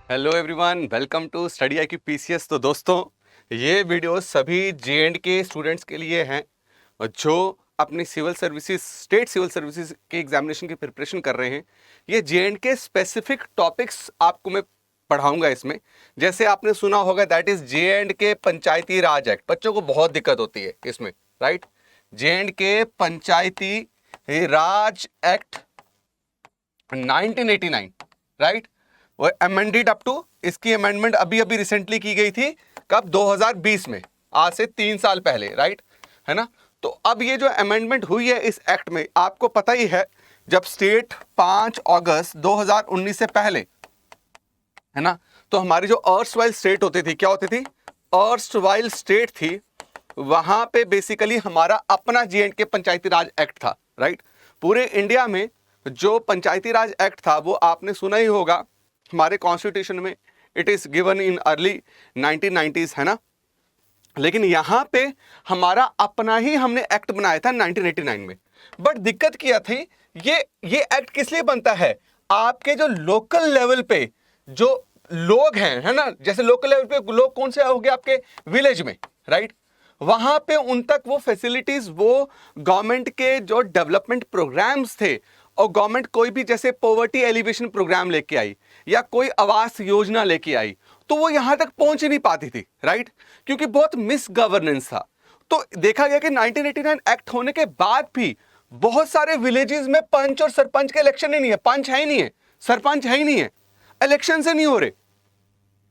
Hello everyone, welcome to study IQ PCS। तो दोस्तों, ये वीडियो सभी J&K स्टूडेंट्स के लिए हैं जो अपनी civil services, state civil services के एग्जामिनेशन की प्रिपरेशन कर रहे हैं। ये J&K स्पेसिफिक टॉपिक्स आपको मैं पढ़ाऊंगा इसमें। जैसे आपने सुना होगा, that is J&K Panchayati Raj act. बच्चों को बहुत दिक्कत होती है इसमें, right. J&K Panchayati Raj act 1989, right. वो अमेंडेड अप टू, इसकी अमेंडमेंट अभी अभी रिसेंटली की गई थी। कब? 2020 में, आज से 3 साल पहले, राइट, है ना। तो अब ये जो अमेंडमेंट हुई है इस एक्ट में, आपको पता ही है, जब स्टेट 5 अगस्त 2019 से पहले, है ना, तो हमारी जो अर्स्टवाइल स्टेट होती थी, क्या होती थी? अर्स्टवाइल स्टेट थी, वहां पे बेसिकली हमारा अपना J&K पंचायती राज एक्ट था, राइट। पूरे इंडिया में जो पंचायती राज एक्ट था वो आपने सुना ही होगा, हमारे कॉन्स्टिट्यूशन में it is given in early 1990s, है ना। लेकिन यहां पे हमारा अपना ही हमने एक्ट बनाया था 1989 में। बट दिक्कत क्या थी, ये एक्ट किस लिए बनता है? आपके जो लोकल लेवल पे जो लोग हैं, है ना, जैसे लोकल लेवल पे लोग कौन से हो गए आपके विलेज में, राइट, वहां पे उन तक वो फैसिलिटीज, वो गवर्नमेंट के जो डेवलपमेंट प्रोग्राम्स थे, और गवर्नमेंट कोई भी जैसे पॉवर्टी एलिवेशन प्रोग्राम लेके आई या कोई आवास योजना लेके आई, तो वो यहां तक पहुंच ही नहीं पाती थी, राइट, क्योंकि बहुत मिस गवर्नेंस था। तो देखा गया कि 1989 एक्ट होने के बाद भी बहुत सारे विलेजेस में पंच और सरपंच के इलेक्शन ही नहीं है। पंच है ही नहीं है, सरपंच है ही नहीं है, इलेक्शन से नहीं हो रहे,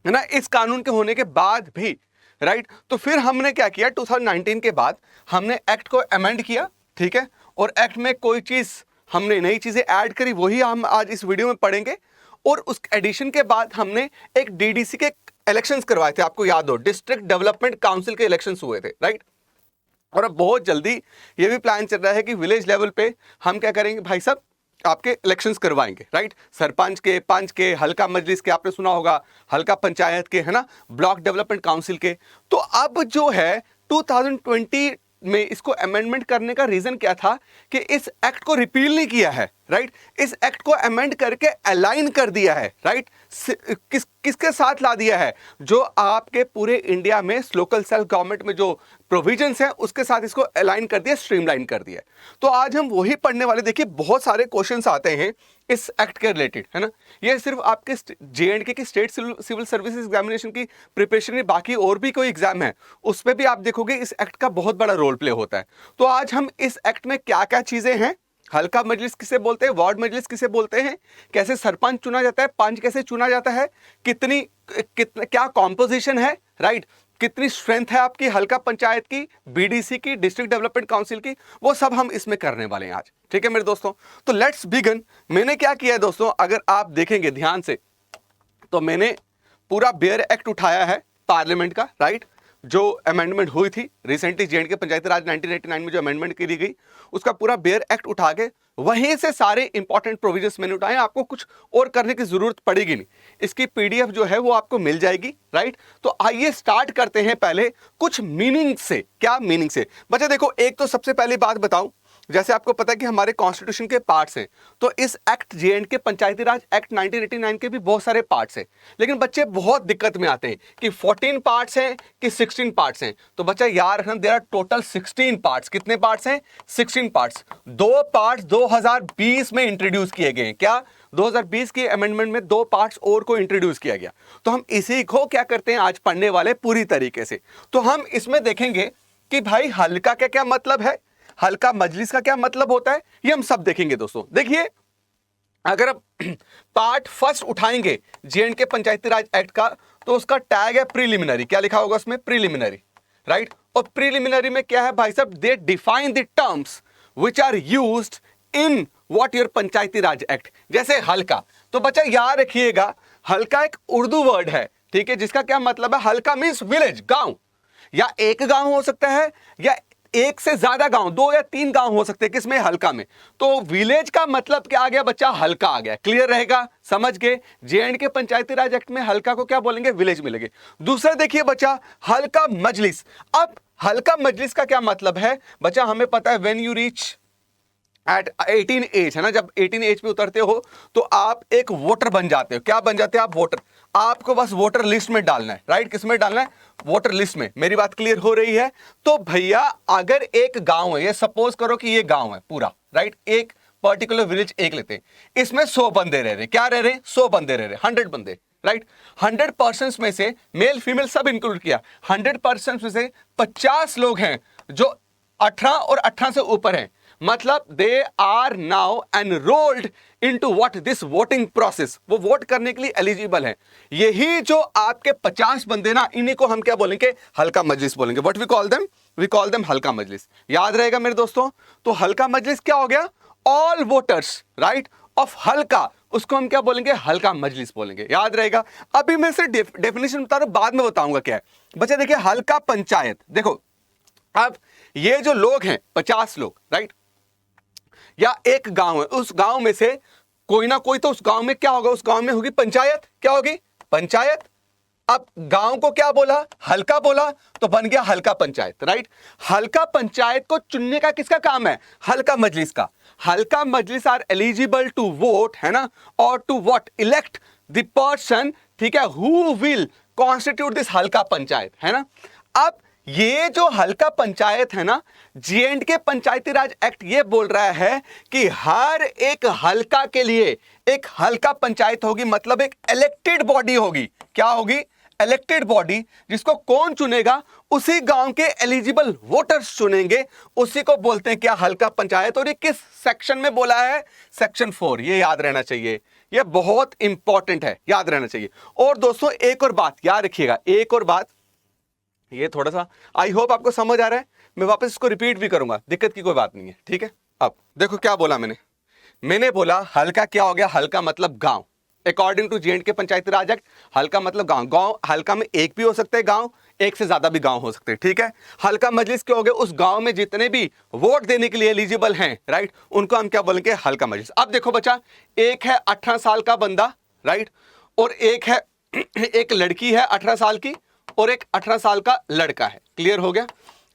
है ना, इस कानून के होने के बाद भी, राइट। तो फिर हमने क्या किया, 2019 के बाद हमने एक्ट को अमेंड किया, ठीक है, और एक्ट में कोई चीज हमने नई चीजें ऐड करी, वही हम आज इस वीडियो में पढ़ेंगे। और उस एडिशन के बाद हमने एक DDC के इलेक्शंस करवाए थे, आपको याद हो, डिस्ट्रिक्ट डेवलपमेंट काउंसिल के इलेक्शंस हुए थे, राइट। और अब बहुत जल्दी ये भी प्लान चल रहा है कि विलेज लेवल पे हम क्या करेंगे भाई साहब, आपके इलेक्शंस करवाएंगे, राइट। सरपंच के, पंच के, हल्का मजलिस के, आपने सुना होगा, हल्का पंचायत के, है ना, ब्लॉक डेवलपमेंट काउंसिल के। तो अब जो है 2020 में इसको अमेंडमेंट करने का रीजन क्या था कि इस एक्ट को रिपील नहीं किया है, राइट, इस एक्ट को अमेंड करके अलाइन कर दिया है, राइट। किसके साथ ला दिया है? जो आपके पूरे इंडिया में लोकल सेल्फ गवर्नमेंट में जो प्रोविजंस हैं उसके साथ इसको अलाइन कर दिया, स्ट्रीमलाइन कर दिया। तो आज हम वही पढ़ने वाले। देखिए, बहुत सारे क्वेश्चंस आते हैं इस एक्ट के रिलेटेड, है ना। ये सिर्फ आपके J&K की स्टेट सिविल सर्विसेज एग्जामिनेशन की प्रिपरेशन में, बाकी और भी कोई एग्जाम है उस पर भी आप देखोगे इस एक्ट का बहुत बड़ा रोल प्ले होता है। तो आज हम इस एक्ट में क्या क्या चीजें हैं, हल्का मजलिस किसे बोलते हैं, वार्ड मजलिस किसे बोलते हैं, कैसे सरपंच चुना जाता है, पंच कैसे चुना जाता है, क्या कॉम्पोजिशन है, राइट, कितनी स्ट्रेंथ है आपकी हल्का पंचायत की, BDC की, डिस्ट्रिक्ट डेवलपमेंट काउंसिल की, वो सब हम इसमें करने वाले हैं आज, ठीक है मेरे दोस्तों। तो लेट्स बिगिन। मैंने क्या किया है दोस्तों, अगर आप देखेंगे ध्यान से, तो मैंने पूरा बेयर एक्ट उठाया है पार्लियामेंट का, राइट, जो अमेंडमेंट हुई थी रिसेंटली J&K पंचायती राज 1989 में जो अमेंडमेंट की गई, उसका पूरा बेयर एक्ट उठा के वहीं से सारे इंपॉर्टेंट प्रोविजंस मैंने उठाए। आपको कुछ और करने की जरूरत पड़ेगी नहीं, इसकी PDF जो है वो आपको मिल जाएगी, राइट। तो आइए स्टार्ट करते हैं पहले कुछ मीनिंग से। क्या मीनिंग से? बच्चे देखो, एक तो सबसे पहली बात बताऊं, जैसे आपको पता है कि हमारे कॉन्स्टिट्यूशन के पार्ट्स हैं, तो इस act J&K Panchayati Raj act 1989 के भी बहुत सारे पार्ट्स हैं। लेकिन बच्चे बहुत दिक्कत में आते हैं कि 14 पार्ट्स हैं कि 16 पार्ट्स हैं। तो बच्चा यार, देयर आर टोटल 16 पार्ट्स। कितने पार्ट्स हैं? 16 पार्ट्स। 2 पार्ट्स 2020 में इंट्रोड्यूस किए गए हैं। क्या? 2020 के अमेंडमेंट में 2 पार्ट्स और को इंट्रोड्यूस किया गया। तो हम इसी को क्या करते हैं आज पढ़ने वाले पूरी तरीके से। तो हम इसमें देखेंगे कि भाई हल्का का क्या मतलब है, हल्का मजलिस का क्या मतलब होता है, ये हम सब देखेंगे दोस्तों। देखिए, अगर आप पार्ट फर्स्ट उठाएंगे J&K पंचायती राज एक्ट का, तो उसका टैग है प्रीलिमिनरी। क्या लिखा होगा उसमें? Preliminary, right. और प्रीलिमिनरी में क्या है भाई साहब? They define the terms which are used in what your Panchayati Raj act. जैसे हल्का, तो बच्चा याद रखिएगा, हल्का एक उर्दू वर्ड है, ठीक है, जिसका क्या मतलब है? हल्का मींस विलेज, गांव, या एक गांव हो सकता है, या एक से ज्यादा गांव, 2 या 3 गांव हो सकते हैं किसमें? हल्का में। तो विलेज का मतलब क्या आ गया बच्चा? हल्का आ गया। क्लियर रहेगा? समझ गए? J&K पंचायती राज एक्ट में हल्का को क्या बोलेंगे? विलेज मिलेंगे। दूसरा देखिए बच्चा, हल्का मजलिस। अब हल्का मजलिस का क्या मतलब है बच्चा? हमें पता है when you reach at 18 age, है ना, जब 18 एज पे उतरते हो तो आप एक वोटर बन जाते हो। क्या बन जाते हो आप? वोटर। आपको बस वोटर लिस्ट में डालना है, राइट? किस में डालना है? वोटर लिस्ट में। मेरी बात क्लियर हो रही है? तो भैया अगर एक गांव है, ये सपोज करो कि ये गांव है पूरा, राइट? एक पर्टिकुलर विलेज एक लेते हैं, इसमें 100 बंदे रह रहे। क्या रह रहे? 100 बंदे रह रहे, 100 बंदे, राइट? 100% में से मेल फीमेल सब इंक्लूड किया, 100% में से 50 लोग हैं जो 18 और 18 से ऊपर हैं, मतलब they are now enrolled into what this voting process, वो वोट करने के लिए एलिजिबल है। यही जो आपके 50 बंदे ना, इन्हीं को हम क्या बोलेंगे? हल्का मजलिस बोलेंगे। What we call them? We call them halqa majlis. याद रहेगा मेरे दोस्तों? तो हल्का मजलिस क्या हो गया? ऑल वोटर्स, राइट, ऑफ हल्का, उसको हम क्या बोलेंगे? हल्का मजलिस बोलेंगे। याद रहेगा? अभी मैं सिर्फ डेफिनेशन बता रहा हूं, बाद में बताऊंगा क्या है। बच्चे देखिए, हल्का पंचायत, देखो अब ये जो लोग हैं 50 लोग, राइट, या एक गांव है, उस गांव में से कोई ना कोई तो उस गांव में क्या होगा? उस गांव में होगी पंचायत। क्या होगी? पंचायत। अब गांव को क्या बोला? हल्का बोला, तो बन गया हल्का पंचायत, राइट? हल्का पंचायत को चुनने का किसका काम है? हल्का मजलिस का। Halqa majlis are eligible to vote, है ना, और to what? Elect the person, ठीक है, हु विल कॉन्स्टिट्यूट दिस हल्का पंचायत, है ना। अब ये जो हल्का पंचायत है ना, J&K पंचायती राज एक्ट ये बोल रहा है कि हर एक हल्का के लिए एक हल्का पंचायत होगी, मतलब एक इलेक्टेड बॉडी होगी। क्या होगी? इलेक्टेड बॉडी, जिसको कौन चुनेगा? उसी गांव के एलिजिबल वोटर्स चुनेंगे, उसी को बोलते हैं क्या? हल्का पंचायत। और ये किस सेक्शन में बोला है? सेक्शन 4। ये याद रहना चाहिए, ये बहुत इंपॉर्टेंट है, याद रहना चाहिए। और दोस्तों एक और बात याद रखिएगा, एक और बात, ये थोड़ा सा आई होप आपको समझ आ रहा है, मैं वापस इसको रिपीट भी करूंगा, दिक्कत की कोई बात नहीं है, ठीक है। अब देखो क्या बोला मैंने बोला हल्का क्या हो गया? हल्का मतलब गांव। According to J&K Panchayati Raj act, हल्का मतलब गांव। गांव हल्का में एक भी हो सकते हैं गांव, एक से ज्यादा भी गांव हो सकते हैं, ठीक है। हल्का मजलिस क्या हो गया? उस गांव में जितने भी वोट देने के लिए एलिजिबल हैं, राइट, उनको हम क्या बोलेंगे? हल्का मजलिस। अब देखो बच्चा, एक है 18 साल का बंदा, राइट, और एक है एक लड़की है 18 साल की, और एक 18 साल का लड़का है। क्लियर हो गया?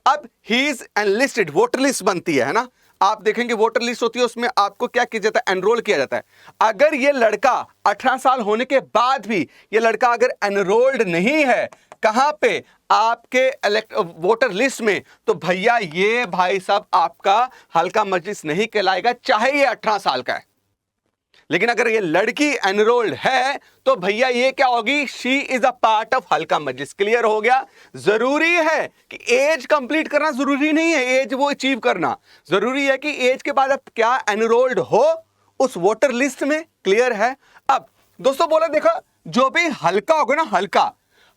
अब he is enlisted, voter list बनती है ना, आप देखेंगे वोटर लिस्ट होती है, उसमें आपको क्या किया जाता है? एनरोल किया जाता है। अगर ये लड़का 18 साल होने के बाद भी ये लड़का अगर एनरोल्ड नहीं है, कहां पे? आपके वोटर लिस्ट में, तो भैया ये भाई साहब आपका हल्का मजलिस नहीं कहलाएगा, चाहे ये 18 साल का है। लेकिन अगर ये लड़की एनरोल्ड है तो भैया ये क्या होगी? She is a part of halqa majlis. Clear हो गया? जरूरी है कि एज कंप्लीट करना जरूरी नहीं है, एज वो अचीव करना जरूरी है कि एज के बाद आप क्या? एनरोल्ड हो उस वोटर लिस्ट में। क्लियर है? अब दोस्तों बोला, देखा जो भी हल्का होगा ना,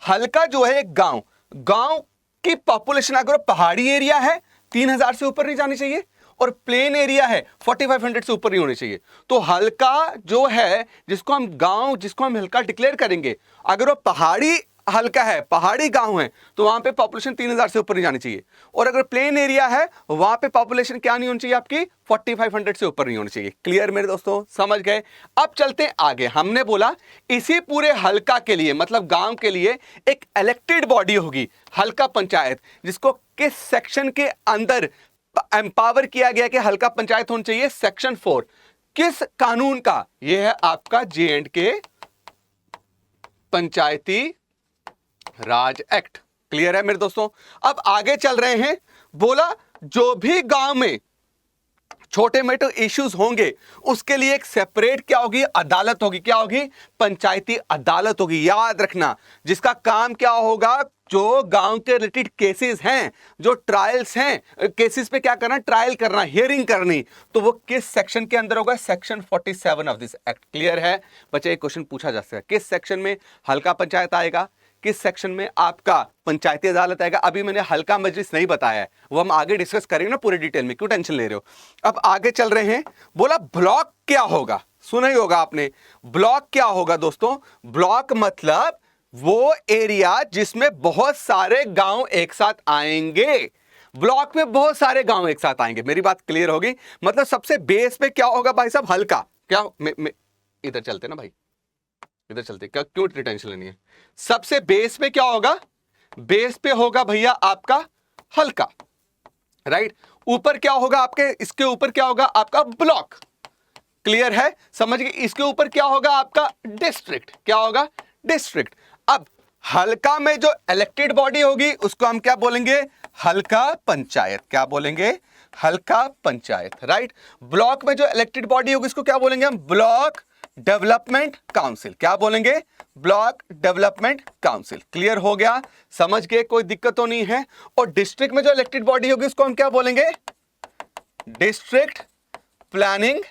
हल्का जो है एक गांव की पॉपुलेशन अगर पहाड़ी एरिया है 3000 से ऊपर नहीं जानी चाहिए, और प्लेन एरिया है 4500 से ऊपर नहीं होनी चाहिए। तो हल्का जो है, जिसको हम हल्का डिक्लेयर करेंगे, अगर वो पहाड़ी हल्का है, पहाड़ी गांव है, तो वहां पे पॉपुलेशन 3000 से ऊपर नहीं जानी चाहिए। और अगर प्लेन एरिया है, वहां पे पॉपुलेशन क्या नहीं होनी चाहिए आपकी? 4500 से ऊपर नहीं होनी चाहिए। क्लियर मेरे दोस्तों? समझ गए? अब चलते हैं आगे। हमने बोला इसी पूरे हल्का के लिए, मतलब गांव के लिए, एक इलेक्टेड बॉडी होगी, हल्का पंचायत, जिसको किस सेक्शन के अंदर एम्पावर किया गया कि हल्का पंचायत होनी चाहिए? सेक्शन 4। किस कानून का? यह है आपका J&K Panchayati Raj act. Clear है मेरे दोस्तों? अब आगे चल रहे हैं। बोला जो भी गांव में छोटे मोटे इश्यूज होंगे, उसके लिए एक सेपरेट क्या होगी? अदालत होगी। क्या होगी? पंचायती अदालत होगी। याद रखना, जिसका काम क्या होगा? जो गांव के रिलेटेड केसेस हैं, जो ट्रायल्स हैं, केसेस पे क्या करना? ट्रायल करना, हियरिंग करनी, तो वो किस सेक्शन के अंदर होगा? Section 47 of this act. Clear है बच्चे? एक क्वेश्चन पूछा जा सकता है, किस सेक्शन में हल्का पंचायत आएगा, किस सेक्शन में आपका पंचायती अदालत आएगा। अभी मैंने हल्का मजलिस नहीं बताया है, वो हम आगे डिस्कस करेंगे ना पूरे डिटेल में, क्यों टेंशन ले रहे हो। अब आगे चल रहे हैं। बोला ब्लॉक क्या होगा? सुना ही होगा आपने, ब्लॉक क्या होगा दोस्तों? ब्लॉक मतलब वो एरिया जिसमें बहुत सारे गांव एक साथ आएंगे। ब्लॉक में बहुत सारे गांव एक साथ आएंगे। मेरी बात क्लियर होगी? मतलब सबसे बेस पे क्या होगा भाई साहब? हल्का। क्या इधर चलते ना भाई, इधर चलते, क्या क्यों टेंशन लेनी है? सबसे बेस पे क्या होगा? बेस पे होगा भैया आपका हल्का, राइट। ऊपर क्या होगा आपके? इसके ऊपर क्या होगा आपका? ब्लॉक। क्लियर है? समझ गए? इसके ऊपर क्या होगा आपका? डिस्ट्रिक्ट। क्या होगा? डिस्ट्रिक्ट। अब हल्का में जो इलेक्टेड बॉडी होगी उसको हम क्या बोलेंगे? हल्का पंचायत। क्या बोलेंगे? हल्का पंचायत, राइट। ब्लॉक में जो इलेक्टेड बॉडी होगी इसको क्या बोलेंगे हम? Block development council. क्या बोलेंगे? Block development council. क्लियर हो गया? समझ गए? कोई दिक्कत तो नहीं है। और डिस्ट्रिक्ट में जो इलेक्टेड बॉडी होगी उसको हम क्या बोलेंगे? डिस्ट्रिक्ट प्लानिंग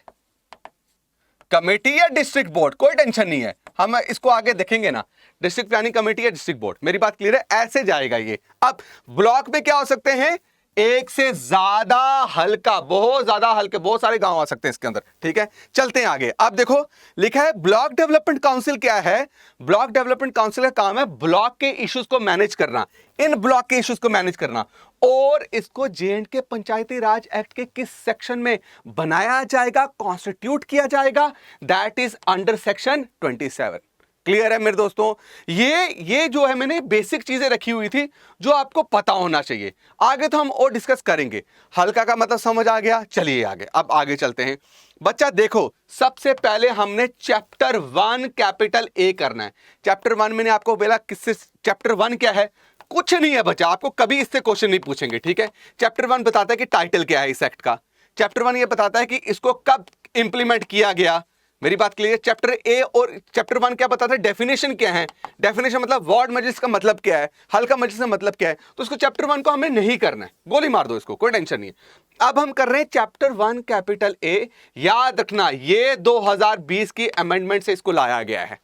कमेटी या डिस्ट्रिक्ट बोर्ड, कोई टेंशन नहीं है, हम इसको आगे देखेंगे ना। डिस्ट्रिक्ट प्लानिंग कमेटी या डिस्ट्रिक्ट बोर्ड, मेरी बात क्लियर है? ऐसे जाएगा ये। अब ब्लॉक में क्या हो सकते हैं? एक से ज्यादा हल्का, बहुत ज्यादा हल्के, बहुत सारे गांव आ सकते हैं इसके अंदर, ठीक है। चलते हैं आगे। अब देखो लिखा है ब्लॉक डेवलपमेंट काउंसिल। क्या है? ब्लॉक डेवलपमेंट काउंसिल का काम है ब्लॉक के इश्यूज को मैनेज करना, इन ब्लॉक के इश्यूज को मैनेज करना। और इसको J&K पंचायती राज एक्ट के किस सेक्शन में बनाया जाएगा, कॉन्स्टिट्यूट किया जाएगा? That is under section 27। Clear है मेरे दोस्तों? ये जो है मैंने बेसिक चीजें रखी हुई थी जो आपको पता होना चाहिए। आगे तो हम और डिस्कस करेंगे। हल्का का मतलब समझ आ गया? चलिए आगे, अब आगे चलते हैं। बच्चा देखो, सबसे पहले हमने चैप्टर 1 कैपिटल ए करना है। चैप्टर 1 मैंने आपको बोला किससे? चैप्टर 1 क्या है? कुछ नहीं है बच्चा, आपको कभी इससे क्वेश्चन नहीं पूछेंगे, ठीक है। चैप्टर 1 बताता है कि टाइटल क्या है इस एक्ट का। चैप्टर 1 ये बताता है कि इसको कब इंप्लीमेंट किया गया। मेरी बात क्लियर? चैप्टर ए और चैप्टर 1 क्या बताता है? डेफिनेशन क्या है। डेफिनेशन मतलब वार्ड मजलिस का मतलब क्या है, हल्का मजलिस का मतलब क्या है। तो उसको चैप्टर 1 को हमें नहीं करना है, गोली मार दो इसको, कोई टेंशन नहीं है। अब हम कर रहे हैं चैप्टर 1 कैपिटल ए। याद रखना ये 2020 की अमेंडमेंट से इसको लाया गया है।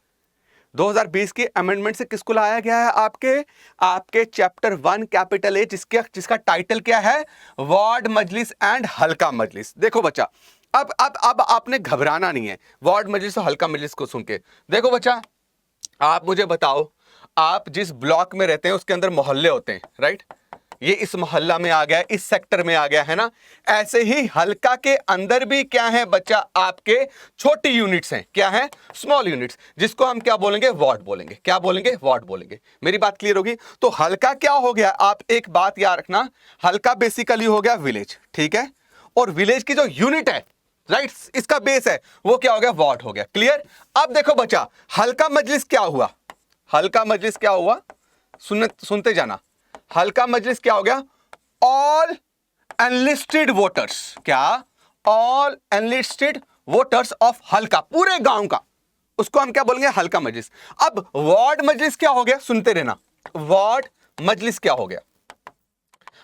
2020 के अमेंडमेंट से किसको लाया गया है? आपके चैप्टर 1 कैपिटल ए, जिसका टाइटल क्या है? वार्ड मजलिस एंड हल्का मजलिस। देखो बच्चा, अब आपने घबराना नहीं है वार्ड मजलिस और हल्का मजलिस को सुन के। देखो बच्चा, आप मुझे बताओ, आप जिस ब्लॉक में रहते हैं उसके अंदर मोहल्ले होते हैं, राइट। ये इस मोहल्ला में आ गया, इस सेक्टर में आ गया, है ना। ऐसे ही हल्का के अंदर भी क्या है बच्चा? आपके छोटी यूनिट्स हैं। क्या है? स्मॉल यूनिट्स, जिसको हम क्या बोलेंगे? वार्ड बोलेंगे। क्या बोलेंगे? वार्ड बोलेंगे। मेरी बात क्लियर होगी? तो हल्का क्या हो गया? आप एक बात याद रखना, हल्का बेसिकली हो गया विलेज, ठीक है। और विलेज की जो यूनिट है, राइट, इसका बेस है, वो क्या हो गया? वार्ड हो गया। क्लियर? अब देखो बच्चा, हल्का मजलिस क्या हुआ? हल्का मजलिस क्या हुआ? सुनते जाना। हल्का मजलिस क्या हो गया? All enlisted voters. क्या? ऑल एनलिस्टेड वोटर्स ऑफ हल्का, पूरे गांव का, उसको हम क्या बोलेंगे? हल्का मजलिस। अब वार्ड मजलिस क्या हो गया? सुनते रहना। वार्ड मजलिस क्या हो गया?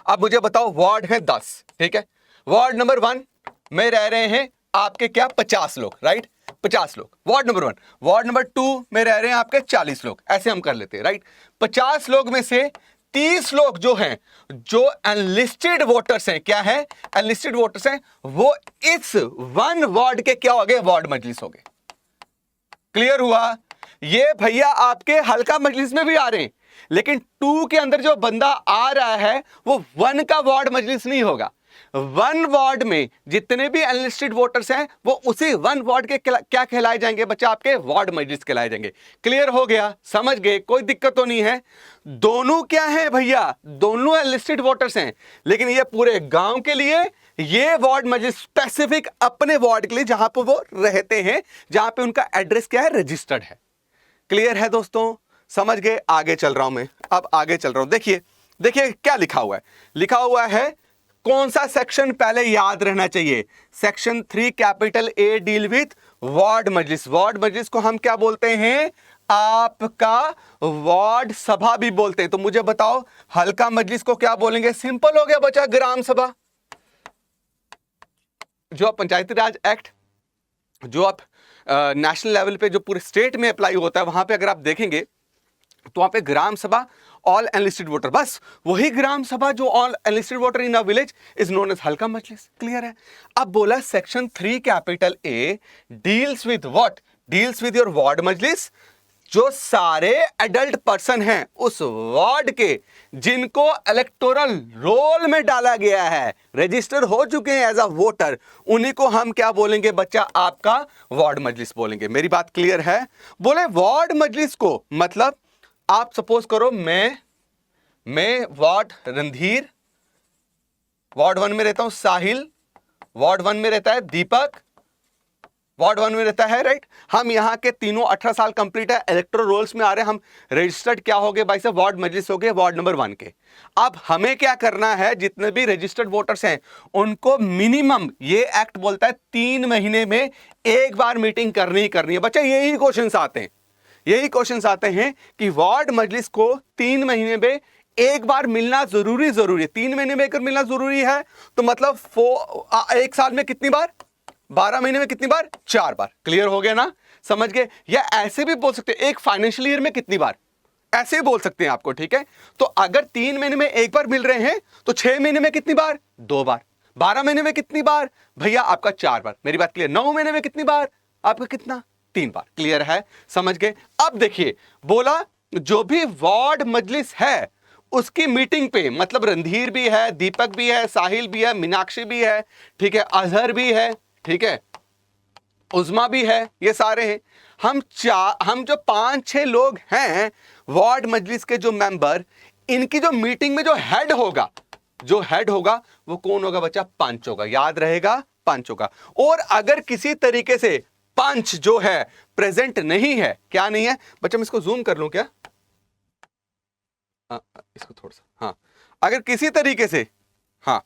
अब मुझे बताओ, वार्ड है 10, ठीक है। वार्ड नंबर 1 में रह रहे हैं आपके क्या? 50 लोग, राइट, 50 लोग, वार्ड नंबर 1। वार्ड नंबर 2 में रह रहे हैं आपके 40 लोग, ऐसे हम कर लेते हैं, राइट। 50 लोग में से 30 लोग जो हैं, जो अनलिस्टेड वोटर्स हैं, क्या है? अनलिस्टेड वोटर्स हैं, वो इस 1 वार्ड के क्या हो गए? वार्ड मजलिस हो गए। क्लियर हुआ? ये भैया आपके हल्का मजलिस में भी आ रहे हैं, लेकिन 2 के अंदर जो बंदा आ रहा है वो 1 का वार्ड मजलिस नहीं होगा। 1 वार्ड में जितने भी अनलिस्टेड वोटर्स हैं वो उसी 1 वार्ड के क्या कहलाए जाएंगे बच्चा? आपके वार्ड मजलिस कहलाए जाएंगे। क्लियर हो गया? समझ गए? कोई दिक्कत तो नहीं है? दोनों क्या है भैया? दोनों अनलिस्टेड वोटर्स हैं, लेकिन ये पूरे गांव के लिए, ये वार्ड मजलिस स्पेसिफिक अपने वार्ड के लिए, जहां पर वो रहते हैं, जहां पे उनका एड्रेस क्या है? रजिस्टर्ड है। क्लियर है दोस्तों? समझ गए? आगे चल रहा हूं मैं, अब आगे चल रहा हूं। देखिए क्या लिखा हुआ है। लिखा हुआ है, कौन सा सेक्शन पहले याद रहना चाहिए? Section 3 capital A deal with ward majlis. Ward मजलिस को हम क्या बोलते हैं? आपका वार्ड सभा भी बोलते हैं। तो मुझे बताओ, हल्का मजलिस को क्या बोलेंगे? सिंपल हो गया बच्चा, ग्राम सभा। जो पंचायती राज एक्ट, जो आप नेशनल लेवल पे, जो पूरे स्टेट में अप्लाई होता है, वहां पे अगर आप देखेंगे तो वहां पे ग्राम सभा, ऑल एनलिस्टेड वोटर, बस वही ग्राम सभा जो all enlisted voter in a village is known as halqa majlis. Clear है? अब बोला section 3 capital A deals with what? Deals with your ward majlis. जो सारे एडल्ट पर्सन हैं उस वार्ड के, जिनको इलेक्टोरल रोल में डाला गया है, रजिस्टर हो चुके हैं एज अ वोटर, उन्हीं को हम क्या बोलेंगे बच्चा? आपका वार्ड मजलिस बोलेंगे। मेरी बात क्लियर है? बोले वार्ड मजलिस को मतलब, आप सपोज करो मैं वार्ड रणधीर, वार्ड 1 में रहता हूं साहिल, वार्ड 1 में रहता है दीपक, वार्ड 1 में रहता है, राइट। हम यहाँ के तीनों 18 साल कंप्लीट है, इलेक्टोरल रोल्स में आ रहे हैं, हम रजिस्टर्ड क्या हो गए भाई साहब, वार्ड मजलिस हो गए वार्ड नंबर 1 के। अब हमें क्या करना है, जितने भी रजिस्टर्ड वोटर्स हैं उनको मिनिमम, ये एक्ट बोलता है 3 महीने में एक बार मीटिंग करनी ही करनी है। बच्चा यही क्वेश्चंस आते हैं, यही क्वेश्चंस आते हैं कि वार्ड मजलिस को 3 महीने में एक बार मिलना जरूरी है। 3 महीने में एक बार मिलना जरूरी है, तो मतलब एक साल में कितनी बार, 12 महीने में कितनी बार, 4 बार। क्लियर हो गया ना, समझ गए। या ऐसे भी बोल सकते हैं एक फाइनेंशियल ईयर में कितनी बार, ऐसे ही बोल सकते हैं आपको, ठीक है। तो अगर 3 महीने में एक बार मिल रहे हैं तो 6 महीने में कितनी बार, 2 बार। 12 महीने में कितनी बार भैया, आपका 4 बार। मेरी बात क्लियर। 9 महीने में कितनी बार, आपका कितना, 3 बार। क्लियर है, समझ गए। अब देखिए, बोला जो भी वार्ड मजलिस है उसकी मीटिंग पे, मतलब रणधीर भी है, दीपक भी है, साहिल भी है, मीनाक्षी भी है, ठीक है, अजहर भी है, ठीक है, उज़मा भी है, ये सारे हैं। हम जो 5-6 लोग हैं वार्ड मजलिस के जो मेंबर, इनकी जो मीटिंग में जो हेड होगा वो कौन होगा बच्चा, पंच होगा। याद रहेगा, पंच होगा। और अगर किसी तरीके से पंच जो है प्रेजेंट नहीं है, क्या नहीं है बच्चा, मैं इसको जूम कर लूं क्या, इसको थोड़ा सा, हाँ, अगर किसी तरीके से, हाँ,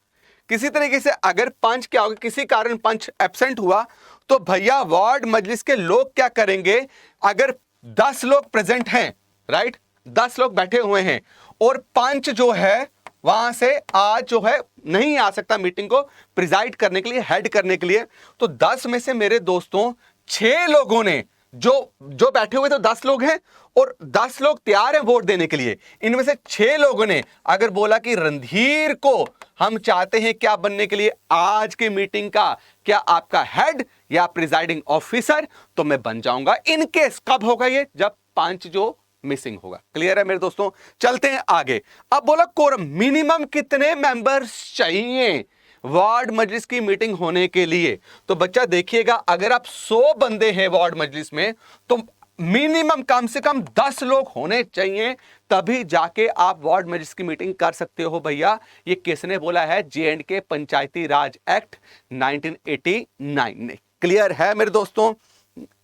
किसी तरीके से अगर पंच क्या होगा, किसी कारण पंच एब्सेंट हुआ, तो भैया वार्ड मजलिस के लोग क्या करेंगे, अगर 10 लोग प्रेजेंट हैं, राइट, 10 लोग बैठे हुए हैं और पंच जो है वहां से आज जो है नहीं आ सकता मीटिंग को प्रिजाइड करने के लिए, हेड करने के लिए, तो 10 में से मेरे दोस्तों 6 लोगों ने जो बैठे हुए तो 10 लोग हैं और 10 लोग तैयार हैं वोट देने के लिए, इनमें से 6 लोगों ने अगर बोला कि रणधीर को हम चाहते हैं क्या बनने के लिए, आज की मीटिंग का क्या आपका हेड या प्रिजाइडिंग ऑफिसर, तो मैं बन जाऊंगा। इन केस कब होगा ये, जब 5 जो मिसिंग होगा। क्लियर है मेरे दोस्तों, चलते हैं आगे। अब बोला कोरम, मिनिमम कितने मेंबर्स चाहिए वार्ड मजलिस की मीटिंग होने के लिए, तो बच्चा देखिएगा, अगर आप 100 बंदे हैं वार्ड मजलिस में तो मिनिमम कम से कम 10 लोग होने चाहिए, तभी जाके आप वार्ड मजलिस की मीटिंग कर सकते हो भैया। ये किसने बोला है, J&K पंचायती राज एक्ट 1989 ने। क्लियर है मेरे दोस्तों,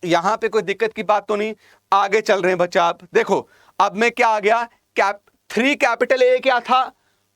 यहां पे कोई दिक्कत की बात तो नहीं। आगे चल रहे हैं बच्चा, आप देखो अब मैं क्या आ गया, 3 कैपिटल A क्या था,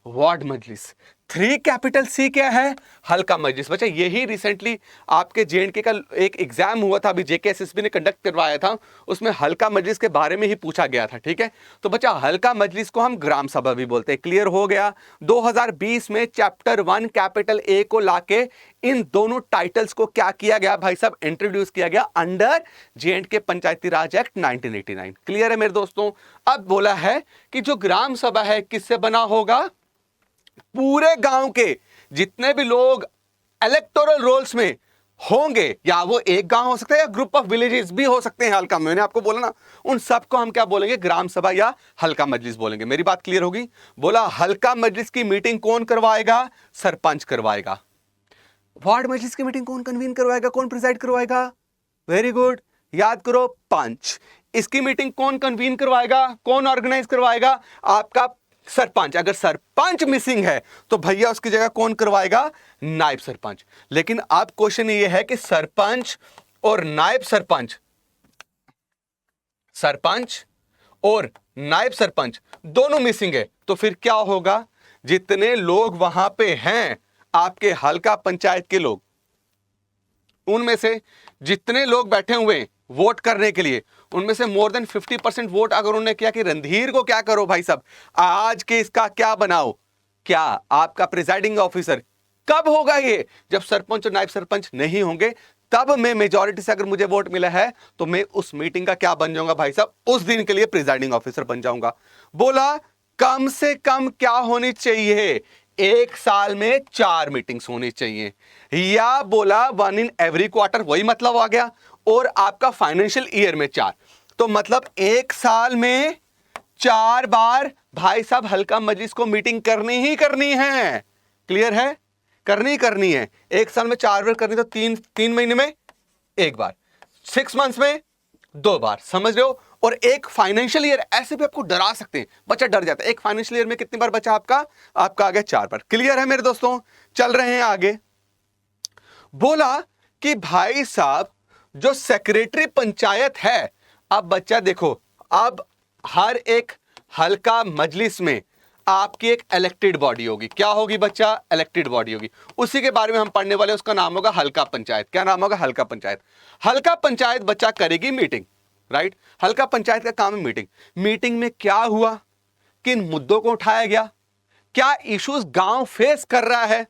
वार्ड मजलिस। 3 कैपिटल C क्या है, हल्का मजलिस। बच्चा यही रिसेंटली आपके J&K का एक एग्जाम हुआ था, अभी JKSSB ने कंडक्ट करवाया था, उसमें हल्का मजलिस के बारे में ही पूछा गया था, ठीक है। तो बच्चा हल्का मजलिस को हम ग्राम सभा भी बोलते हैं। क्लियर हो गया। 2020 में चैप्टर 1 कैपिटल A को लाके इन दोनों टाइटल्स को क्या किया गया भाई साहब, इंट्रोड्यूस किया गया under J&K Panchayati Raj act 1989। Clear है मेरे दोस्तों। अब बोला है कि जो ग्राम सभा है किससे बना होगा, पूरे गांव के जितने भी लोग इलेक्टोरल रोल्स में होंगे, या वो एक गांव हो सकता है या ग्रुप ऑफ विलेजेस भी हो सकते हैं हल्का, मैंने आपको बोला ना, उन सबको हम क्या बोलेंगे, ग्राम सभा या हल्का मजलिस बोलेंगे। मेरी बात क्लियर होगी। बोला हल्का मजलिस की मीटिंग कौन करवाएगा, सरपंच करवाएगा। वार्ड मजलिस की मीटिंग कौन कन्वीन करवाएगा, कौन प्रिजाइड करवाएगा, वेरी गुड, याद करो, पंच। इसकी मीटिंग कौन कन्वीन करवाएगा, कौन ऑर्गेनाइज करवाएगा, आपका सरपंच। अगर सरपंच मिसिंग है तो भैया उसकी जगह कौन करवाएगा, नायब सरपंच। लेकिन अब क्वेश्चन ये है कि सरपंच और नायब सरपंच, सरपंच और नायब सरपंच दोनों मिसिंग है, तो फिर क्या होगा, जितने लोग वहां पे हैं आपके हल्का पंचायत के लोग, उनमें से जितने लोग बैठे हुए वोट करने के लिए, उनमें से मोर देन 50% वोट अगर उन्होंने किया कि रणधीर को क्या करो भाई साहब, आज के इसका क्या बनाओ, क्या आपका प्रिजाइडिंग ऑफिसर, कब होगा ये, जब सरपंच और नायब सरपंच नहीं होंगे, तब मैं मेजॉरिटी से अगर मुझे वोट मिला है तो मैं उस मीटिंग का क्या बन जाऊंगा भाई साहब, उस दिन के लिए प्रिजाइडिंग ऑफिसर बन जाऊंगा। बोला कम से कम क्या होनी चाहिए, एक साल में 4 मीटिंग्स होनी चाहिए, या बोला 1 इन एवरी क्वार्टर, वही मतलब आ गया, और आपका फाइनेंशियल ईयर में 4, तो मतलब एक साल में 4 बार भाई साहब हल्का मजलिस को मीटिंग करनी ही करनी है। क्लियर है, करनी है। एक साल में 4 बार करनी, तो 3 महीने में 1 बार, 6 मंथ्स में 2 बार, समझ रहे हो। और एक फाइनेंशियल ईयर, ऐसे भी आपको डरा सकते हैं, बच्चा डर जाता है, एक फाइनेंशियल ईयर में कितनी बार बचा आपका आ गया 4 बार। क्लियर है मेरे दोस्तों, चल रहे हैं आगे। बोला कि भाई साहब जो सेक्रेटरी पंचायत है, अब बच्चा देखो, अब हर एक हल्का मजलिस में आपकी एक इलेक्टेड बॉडी होगी। क्या होगी बच्चा? इलेक्टेड बॉडी होगी। उसी के बारे में हम पढ़ने वाले, उसका नाम होगा हल्का पंचायत। क्या नाम होगा? हल्का पंचायत। हल्का पंचायत बच्चा करेगी मीटिंग, राइट। हल्का पंचायत का काम है मीटिंग। मीटिंग में क्या हुआ, किन मुद्दों को उठाया गया, क्या इश्यूज गांव फेस कर रहा है,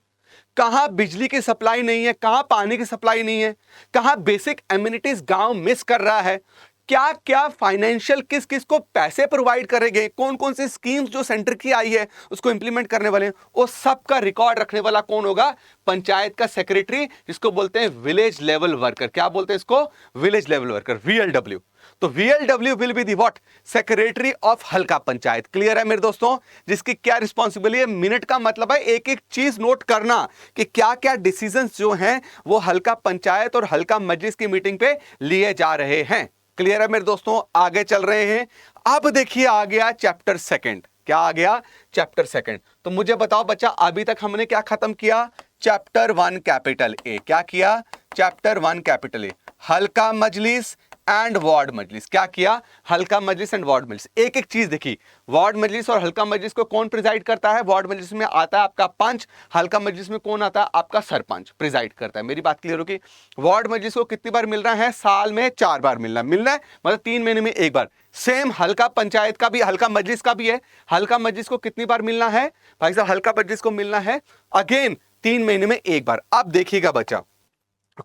कहां बिजली की सप्लाई नहीं है, कहां पानी की सप्लाई नहीं है, कहां बेसिक एमिनिटीज गांव मिस कर रहा है, क्या क्या फाइनेंशियल किस किस को पैसे प्रोवाइड करेंगे, कौन कौन सी स्कीम्स जो सेंटर की आई है उसको इंप्लीमेंट करने वाले हैं, वो सब का रिकॉर्ड रखने वाला कौन होगा? पंचायत का सेक्रेटरी, जिसको बोलते हैं विलेज लेवल वर्कर। क्या बोलते हैं इसको? Village level worker, VLW। तो VLW will be the what? Secretary of halqa panchayat. Clear है मेरे दोस्तों? जिसकी क्या रिस्पॉन्सिबिलिटी है? मिनट का मतलब है एक एक चीज नोट करना कि क्या क्या डिसीजंस जो हैं वो हल्का पंचायत और हल्का मजलिस की मीटिंग पे लिए जा रहे हैं। क्लियर है मेरे दोस्तों? आगे चल रहे हैं। अब देखिए आ गया चैप्टर सेकंड। क्या आ गया? Chapter second. तो मुझे बताओ बच्चा, अभी तक हमने क्या खत्म किया? Chapter 1 capital A. क्या किया? चैप्टर 1 कैपिटल ए, हल्का मजलिस एंड वार्ड मजलिस। क्या किया? हल्का मजलिस एंड वार्ड मजलिस। एक एक चीज देखी। वार्ड मजलिस और हल्का मजलिस को कौन प्रिजाइड करता है? वार्ड मजलिस में आता है आपका पंच, हल्का मजलिस में कौन आता है? आपका सरपंच प्रिजाइड करता है। मेरी बात क्लियर होगी? वार्ड मजलिस को कितनी बार मिल रहा है? साल में 4 बार मिलना है, मतलब 3 महीने में 1 बार। सेम हल्का पंचायत का भी, हल्का मजलिस का भी है। हल्का मजलिस को कितनी बार मिलना है भाई साहब? हल्का मजलिस को मिलना है अगेन 3 महीने में 1 बार। अब देखिएगा बच्चा,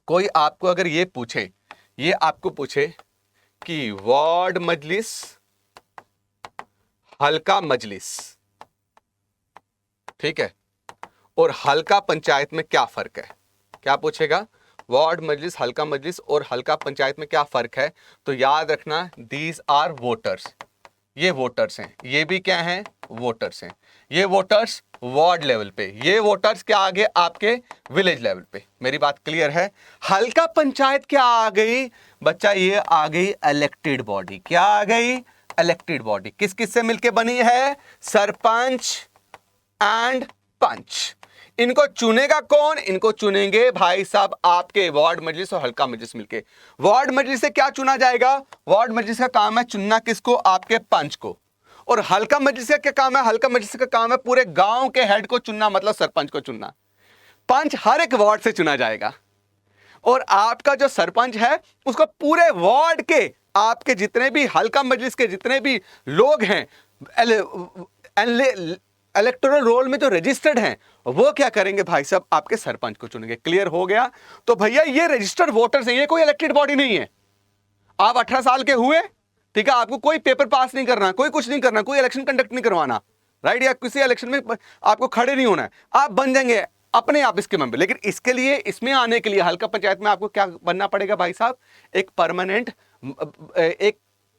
कोई आपको अगर ये पूछे, ये आपको पूछे कि वार्ड मजलिस, हल्का मजलिस, ठीक है, और हल्का पंचायत में क्या फर्क है? क्या पूछेगा? वार्ड मजलिस, हल्का मजलिस और हल्का पंचायत में क्या फर्क है? तो याद रखना, दीज आर वोटर्स। ये वोटर्स हैं। ये भी क्या हैं? वोटर्स हैं। ये वोटर्स वार्ड लेवल पे, ये वोटर्स क्या आ गए? आपके विलेज लेवल पे। मेरी बात क्लियर है? हल्का पंचायत क्या आ गई बच्चा? ये आ गई इलेक्टेड बॉडी। क्या आ गई? Elected body. किस किस से मिलके बनी है? Sarpanch and punch. इनको चुनेगा कौन? इनको चुनेंगे भाई साहब आपके वार्ड मजलिस और हल्का मजलिस मिलके। वार्ड मजलिस से क्या चुना जाएगा? वार्ड मजलिस का काम है चुनना किसको? आपके पंच को। और हल्का मजलिस का क्या काम है? हल्का मजलिस का काम है पूरे गांव के हेड को चुनना, मतलब सरपंच को चुनना। पंच हर एक वार्ड से चुना जाएगा और आपका जो सरपंच है उसको पूरे वार्ड के, आपके जितने भी हल्का मजलिस के जितने भी लोग हैं इलेक्टोरल रोल में जो रजिस्टर्ड हैं, वो क्या करेंगे भाई साहब? आपके सरपंच को चुनेंगे। क्लियर हो गया? तो भैया ये रजिस्टर्ड वोटर्स हैं, ये कोई इलेक्टेड बॉडी नहीं है। आप 18 साल के हुए, ठीक है, आपको कोई पेपर पास नहीं करना, कोई कुछ नहीं करना, कोई इलेक्शन कंडक्ट नहीं करवाना, राइट, या किसी इलेक्शन में आपको खड़े नहीं होना है, आप बन जाएंगे अपने आप इसके मेंबर। लेकिन इसके लिए, इसमें आने के लिए हल्का पंचायत में आपको क्या बनना पड़ेगा भाई साहब? एक परमानेंट, एक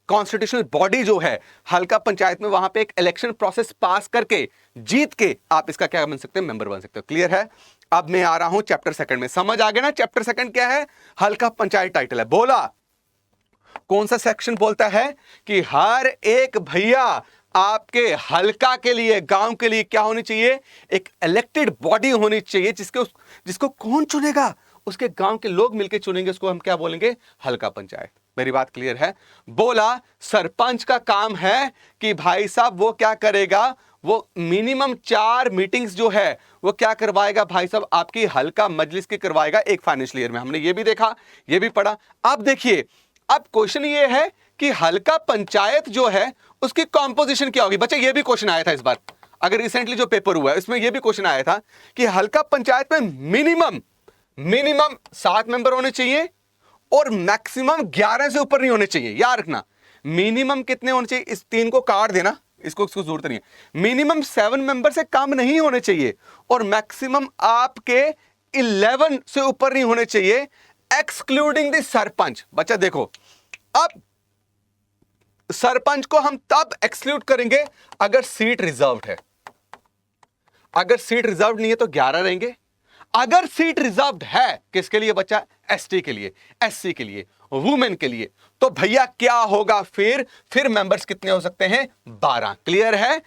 कॉन्स्टिट्यूशनल बॉडी जो है हल्का पंचायत में, वहां पे एक इलेक्शन प्रोसेस पास करके जीत के आप इसका क्या बन सकते हैं? मेंबर बन सकते हो। क्लियर है? अब मैं आ रहा हूं चैप्टर सेकंड में। समझ आ गया ना? चैप्टर सेकंड क्या है? हल्का पंचायत टाइटल है। बोला कौन सा सेक्शन बोलता है कि हर एक भैया आपके हल्का के लिए, गांव के लिए क्या होनी चाहिए? एक इलेक्टेड बॉडी होनी चाहिए, जिसको कौन चुनेगा? उसके गांव के लोग मिलकर चुनेंगे। उसको हम क्या बोलेंगे? हल्का पंचायत। मेरी बात क्लियर है? बोला सरपंच का काम है कि भाई साहब वो क्या करेगा? वो मिनिमम 4 मीटिंग्स जो है वो क्या करवाएगा भाई साहब? आपकी हल्का मजलिस की करवाएगा एक फाइनेंशियल ईयर में। हमने ये भी देखा, ये भी पढ़ा। अब देखिए, अब क्वेश्चन ये है कि हल्का पंचायत जो है उसकी कॉम्पोजिशन क्या होगी? बच्चे ये भी क्वेश्चन आया था इस बार, अगर रिसेंटली जो पेपर हुआ है इसमें ये भी क्वेश्चन आया था कि हल्का पंचायत में मिनिमम 7 मेंबर होने चाहिए और मैक्सिमम 11 से ऊपर नहीं होने चाहिए। याद रखना, मिनिमम कितने होने चाहिए? इस 3 को काट देना, इसको जरूरत नहीं है। मिनिमम 7 मेंबर से कम नहीं होने चाहिए और मैक्सिमम आपके 11 से ऊपर नहीं होने चाहिए, एक्सक्लूडिंग द सरपंच। बच्चा देखो, अब सरपंच को हम तब एक्सक्लूड करेंगे अगर सीट रिजर्व्ड है। अगर सीट रिजर्व्ड नहीं है तो 11 रहेंगे। अगर सीट रिजर्व्ड है किसके लिए बच्चा? एसटी के लिए, एससी के लिए, वुमेन के लिए, तो भैया क्या होगा? फिर मेंबर्स कितने हो सकते हैं? 12। क्लियर है?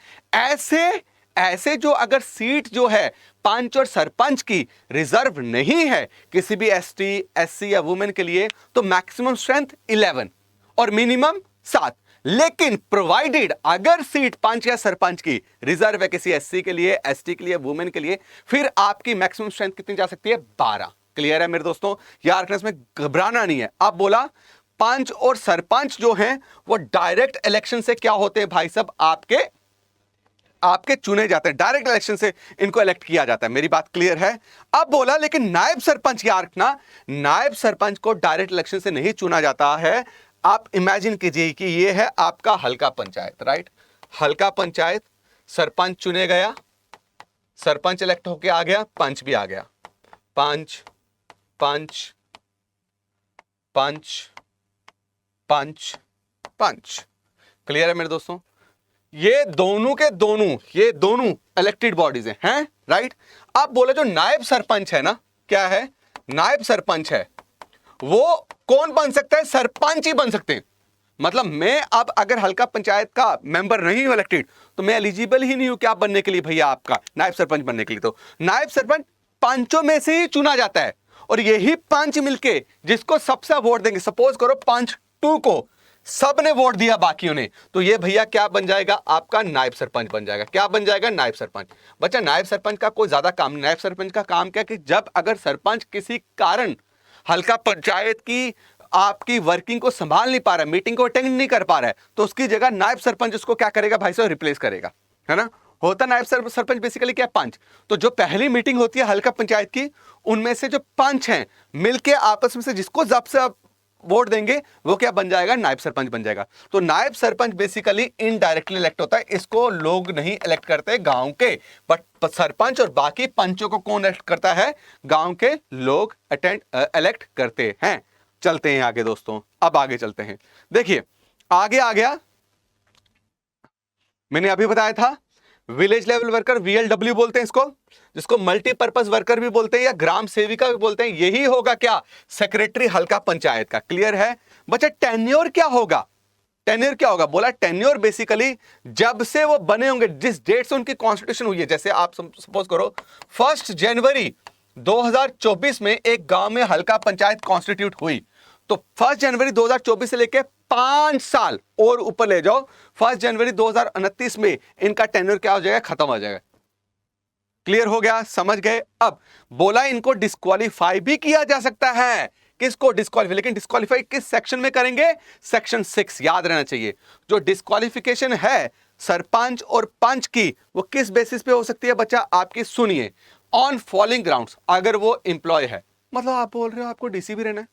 ऐसे जो अगर सीट जो है पंच और सरपंच की रिजर्व नहीं है किसी भी एसटी, एससी या वुमेन के लिए, तो मैक्सिमम स्ट्रेंथ 11 और मिनिमम 7। लेकिन प्रोवाइडेड अगर सीट पंच या सरपंच की रिजर्व है किसी एससी के लिए, एसटी के लिए, वुमेन के लिए, फिर आपकी मैक्सिमम स्ट्रेंथ कितनी जा सकती है? 12। क्लियर है मेरे दोस्तों? यार रखना, इसमें घबराना नहीं है। अब बोला पंच और सरपंच जो हैं वो डायरेक्ट इलेक्शन से क्या होते हैं भाई साहब? आपके चुने जाते हैं, डायरेक्ट इलेक्शन से इनको इलेक्ट किया जाता है। मेरी बात क्लियर है? अब बोला लेकिन नायब सरपंच, यार रखना, नायब सरपंच को डायरेक्ट इलेक्शन से नहीं चुना जाता है। आप इमेजिन कीजिए कि ये है आपका हल्का पंचायत, राइट? हल्का पंचायत, सरपंच चुने गया, सरपंच इलेक्ट होके आ गया, पंच भी आ गया, पंच पंच पंच पंच पंच। क्लियर है मेरे दोस्तों? ये दोनों के दोनों, ये दोनों इलेक्टेड बॉडीज हैं, राइट? अब बोले जो नायब सरपंच है ना, क्या है? नायब सरपंच है, वो कौन बन सकता है? सरपंच ही बन सकते हैं। मतलब मैं अब अगर हल्का पंचायत का मेंबर नहीं हूं इलेक्टेड, तो मैं एलिजिबल ही नहीं हूं क्या बनने के लिए भैया, आपका नायब सरपंच बनने के लिए। तो नायब सरपंच पंचों में से ही चुना जाता है, और यही पंच मिलके जिसको सबसे वोट देंगे, सपोज करो पंच 2 को सबने वोट दिया बाकियों ने, तो ये भैया क्या बन जाएगा? आपका नायब सरपंच बन जाएगा। क्या बन जाएगा? नायब सरपंच। बच्चा नायब सरपंच का कोई ज्यादा काम नहीं। नायब सरपंच का काम क्या कि जब अगर सरपंच किसी कारण हल्का पंचायत की आपकी वर्किंग को संभाल नहीं पा रहा है, मीटिंग को अटेंड नहीं कर पा रहा है, तो उसकी जगह नायब सरपंच उसको क्या करेगा भाई साहब? रिप्लेस करेगा, है ना? होता नायब सरपंच बेसिकली क्या? पंच। तो जो पहली मीटिंग होती है हल्का पंचायत की, उनमें से जो पंच हैं मिलके आपस में से जिसको जब से आप वोट देंगे वो क्या बन जाएगा? नायब सरपंच बन जाएगा। तो नायब सरपंच बेसिकली इनडायरेक्टली इलेक्ट होता है, इसको लोग नहीं इलेक्ट करते गांव के, बट सरपंच और बाकी पंचों को कौन इलेक्ट करता है? गांव के लोग इलेक्ट करते हैं। चलते हैं आगे दोस्तों, अब आगे चलते हैं। देखिए आगे आ गया, मैंने अभी बताया था विलेज लेवल वर्कर, VLW बोलते हैं इसको, जिसको मल्टीपर्पज वर्कर भी बोलते हैं या ग्राम सेविका भी बोलते हैं। यही होगा क्या? सेक्रेटरी हल्का पंचायत का। क्लियर है बच्चा? टेन्योर क्या होगा? टेन्योर क्या होगा? बोला टेन्योर बेसिकली जब से वो बने होंगे, जिस डेट से उनकी कॉन्स्टिट्यूशन हुई है, जैसे आप सपोज करो 1 जनवरी 2024 में एक गांव में हल्का पंचायत कॉन्स्टिट्यूट हुई, तो 1 जनवरी 2024 से लेके 5 साल और ऊपर ले जाओ, 1 जनवरी 2029 में इनका टेन्योर क्या हो जाएगा? खत्म हो जाएगा। क्लियर हो गया? समझ गए? अब बोला इनको डिस्क्वालीफाई भी किया जा सकता है। किसको डिस्क्वालीफाई? लेकिन डिस्क्वालीफाई किस सेक्शन में करेंगे? सेक्शन 6 याद रहना चाहिए। जो डिस्क्वालिफिकेशन है सरपंच और पंच की, वो किस बेसिस पे हो सकती है बच्चा? आपकी सुनिए, ऑन फॉलोइंग ग्राउंड्स। अगर वो एम्प्लॉय है, मतलब आप बोल रहे हो आपको डीसी भी रहना है,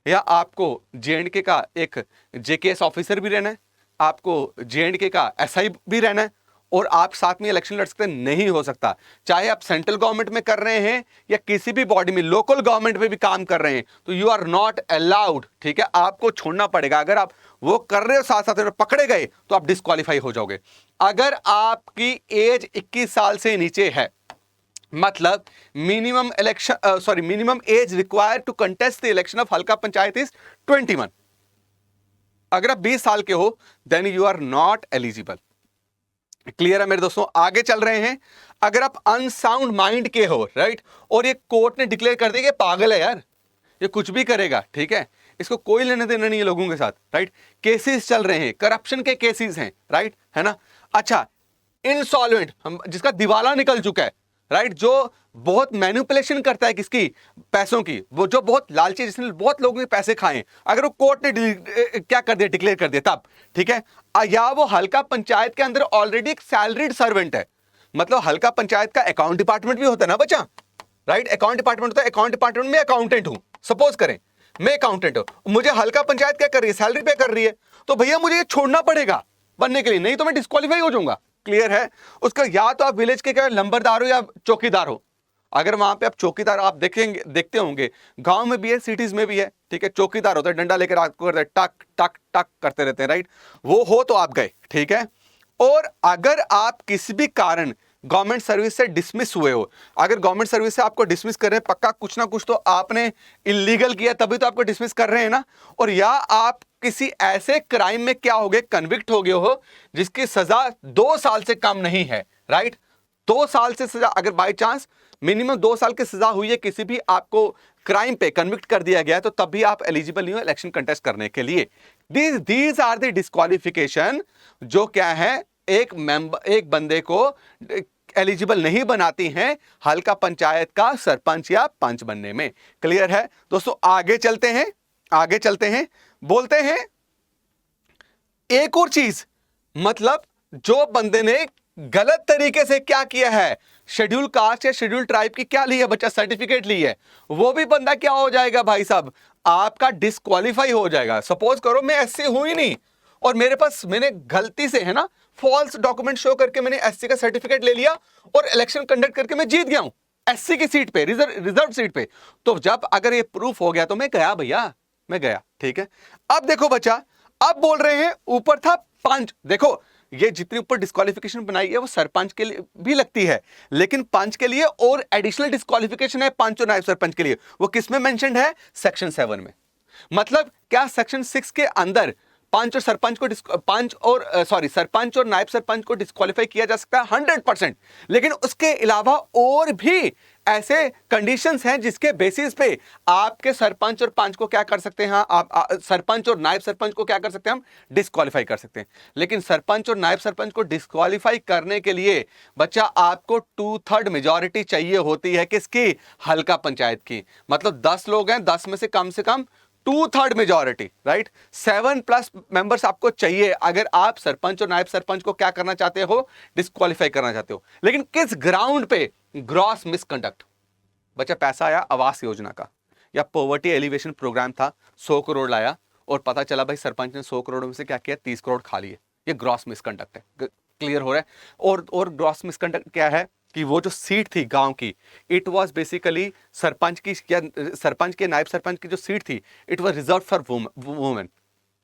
या आपको JNK का एक JKS ऑफिसर भी रहना है, आपको JNK का SI भी रहना है, और आप साथ में इलेक्शन लड़ सकते? नहीं हो सकता। चाहे आप सेंट्रल गवर्नमेंट में कर रहे हैं या किसी भी बॉडी में, लोकल गवर्नमेंट में भी काम कर रहे हैं, तो यू आर नॉट अलाउड। ठीक है, आपको छोड़ना पड़ेगा। अगर आप वो कर रहे हो साथ साथ पकड़े गए तो आप डिस्क्वालीफाई हो जाओगे। अगर आपकी एज 21 साल से नीचे है, मतलब minimum age required to contest the election of halqa panchayat is 21। अगर आप 20 साल के हो then you are not eligible. Clear है मेरे दोस्तों? आगे चल रहे हैं। अगर आप अनसाउंड माइंड के हो, राइट, और ये कोर्ट ने डिक्लेयर कर दिया कि पागल है यार, ये कुछ भी करेगा, ठीक है, इसको कोई लेने देना नहीं है लोगों के साथ, राइट, केसेस चल रहे हैं, करप्शन के केसेस हैं, राइट, है ना? अच्छा, इंसॉल्वेंट, हम जिसका दिवाला निकल चुका है, राइट, जो बहुत मैनिपुलेशन करता है किसकी? पैसों की, वो जो बहुत लालची, जिसने बहुत लोगों के पैसे खाए, अगर वो कोर्ट ने क्या कर दिया? डिक्लेयर कर दिया, तब ठीक है। या वो हल्का पंचायत के अंदर ऑलरेडी एक सैलरीड सर्वेंट है, मतलब हल्का पंचायत का अकाउंट डिपार्टमेंट भी होता है ना बच्चा, राइट, अकाउंट डिपार्टमेंट होता है, अकाउंट डिपार्टमेंट में अकाउंटेंट हूं, सपोज करें मैं अकाउंटेंट हूं, मुझे हल्का पंचायत क्या कर रही है? सैलरी पे कर रही है, तो भैया मुझे ये छोड़ना पड़ेगा बनने के लिए, नहीं तो मैं डिस्क्वालीफाई हो जाऊंगा। क्लियर है? उसका या तो आप विलेज के क्या लंबरदार हो या चौकीदार हो। अगर वहां पे आप चौकीदार आप देखते होंगे, गांव में भी है, सिटीज में भी है, ठीक है, चौकीदार होता है, डंडा लेकर रात को करते हैं, टक टक टक करते रहते हैं, राइट, वो हो तो आप गए, ठीक है। और अगर आप किसी भी कारण गवर्नमेंट सर्विस से डिसमिस हुए हो, अगर गवर्नमेंट सर्विस से आपको डिसमिस कर रहे हैं, पक्का कुछ ना कुछ तो आपने इलीगल किया, तभी तो आपको डिसमिस कर रहे हैं ना। और या आप किसी ऐसे क्राइम में क्या हो गए? कन्विक्ट हो गए हो जिसकी सजा 2 साल से कम नहीं है, राइट। 2 साल से सजा, अगर बाय चांस मिनिमम 2 साल की सजा हुई है, किसी भी आपको क्राइम पे कन्विक्ट कर दिया गया है, तो तब भी आप एलिजिबल नहीं हो इलेक्शन कंटेस्ट करने के लिए। दीज आर द डिस्क्वालिफिकेशन जो क्या है, एक बंदे को एलिजिबल नहीं बनाती हैं हल्का पंचायत का सरपंच या पंच बनने में। क्लियर है दोस्तों? आगे चलते हैं, आगे चलते हैं, बोलते हैं एक और चीज, मतलब जो बंदे ने गलत तरीके से क्या किया है, शेड्यूल कास्ट या शेड्यूल ट्राइब की क्या ली है बच्चा, सर्टिफिकेट ली है, वो भी बंदा क्या हो जाएगा भाई साहब, आपका डिस्क्वालीफाई हो जाएगा। सपोज करो मैं एससी हूं ही नहीं और मेरे पास, मैंने गलती से, है ना, फॉल्स डॉक्यूमेंट शो करके मैंने एससी का सर्टिफिकेट ले लिया और इलेक्शन कंडक्ट करके मैं जीत गया हूं एससी की सीट पे, रिजर्व सीट पे, तो जब अगर ये प्रूफ हो गया तो मैं गया भैया, मैं गया। ठीक है, अब देखो बच्चा, अब बोल रहे हैं ऊपर था पंच। देखो ये जितनी ऊपर डिस्क्वालिफिकेशन बनाई है वो सरपंच के लिए भी लगती है, लेकिन पंच के लिए और एडिशनल डिस्क्वालिफिकेशन है पंच और नायब सरपंच के लिए। वो किसमें मेंशन्ड है? सेक्शन 7 में। मतलब क्या सेक्शन 6 के अंदर पंच और सरपंच को सरपंच और नायब सरपंच को डिस्क्वालीफाई किया जा सकता है 100%, लेकिन उसके अलावा और भी ऐसे कंडीशंस हैं जिसके बेसिस पे आपके सरपंच और पंच को क्या कर सकते हैं, आप सरपंच और नायब सरपंच को क्या कर सकते हैं, हम डिस्क्वालीफाई कर सकते हैं। लेकिन सरपंच और नायब सरपंच को डिस्क्वालीफाई करने के लिए बच्चा आपको 2/3 मेजॉरिटी चाहिए होती है, किसकी? हल्का पंचायत की। मतलब 10 लोग हैं, 10 में से कम 2/3 मेजॉरिटी, राइट। 7+ मेंबर्स आपको चाहिए अगर आप सरपंच और नायब सरपंच को क्या करना चाहते हो, डिस्क्वालीफाई करना चाहते हो। लेकिन किस ग्राउंड पे? Gross misconduct. बच्चा पैसा आया आवास योजना का या पॉवर्टी एलिवेशन प्रोग्राम था, 100 करोड़ लाया और पता चला भाई सरपंच ने 100 करोड़ में से क्या किया, 30 करोड़ खा लिए। ये ग्रॉस मिसकंडक्ट है। क्लियर हो रहा है? और ग्रॉस मिसकंडक्ट क्या है कि वो जो सीट थी गांव की, इट वाज बेसिकली सरपंच की, या सरपंच के नायब सरपंच की जो सीट थी, it was reserve for women.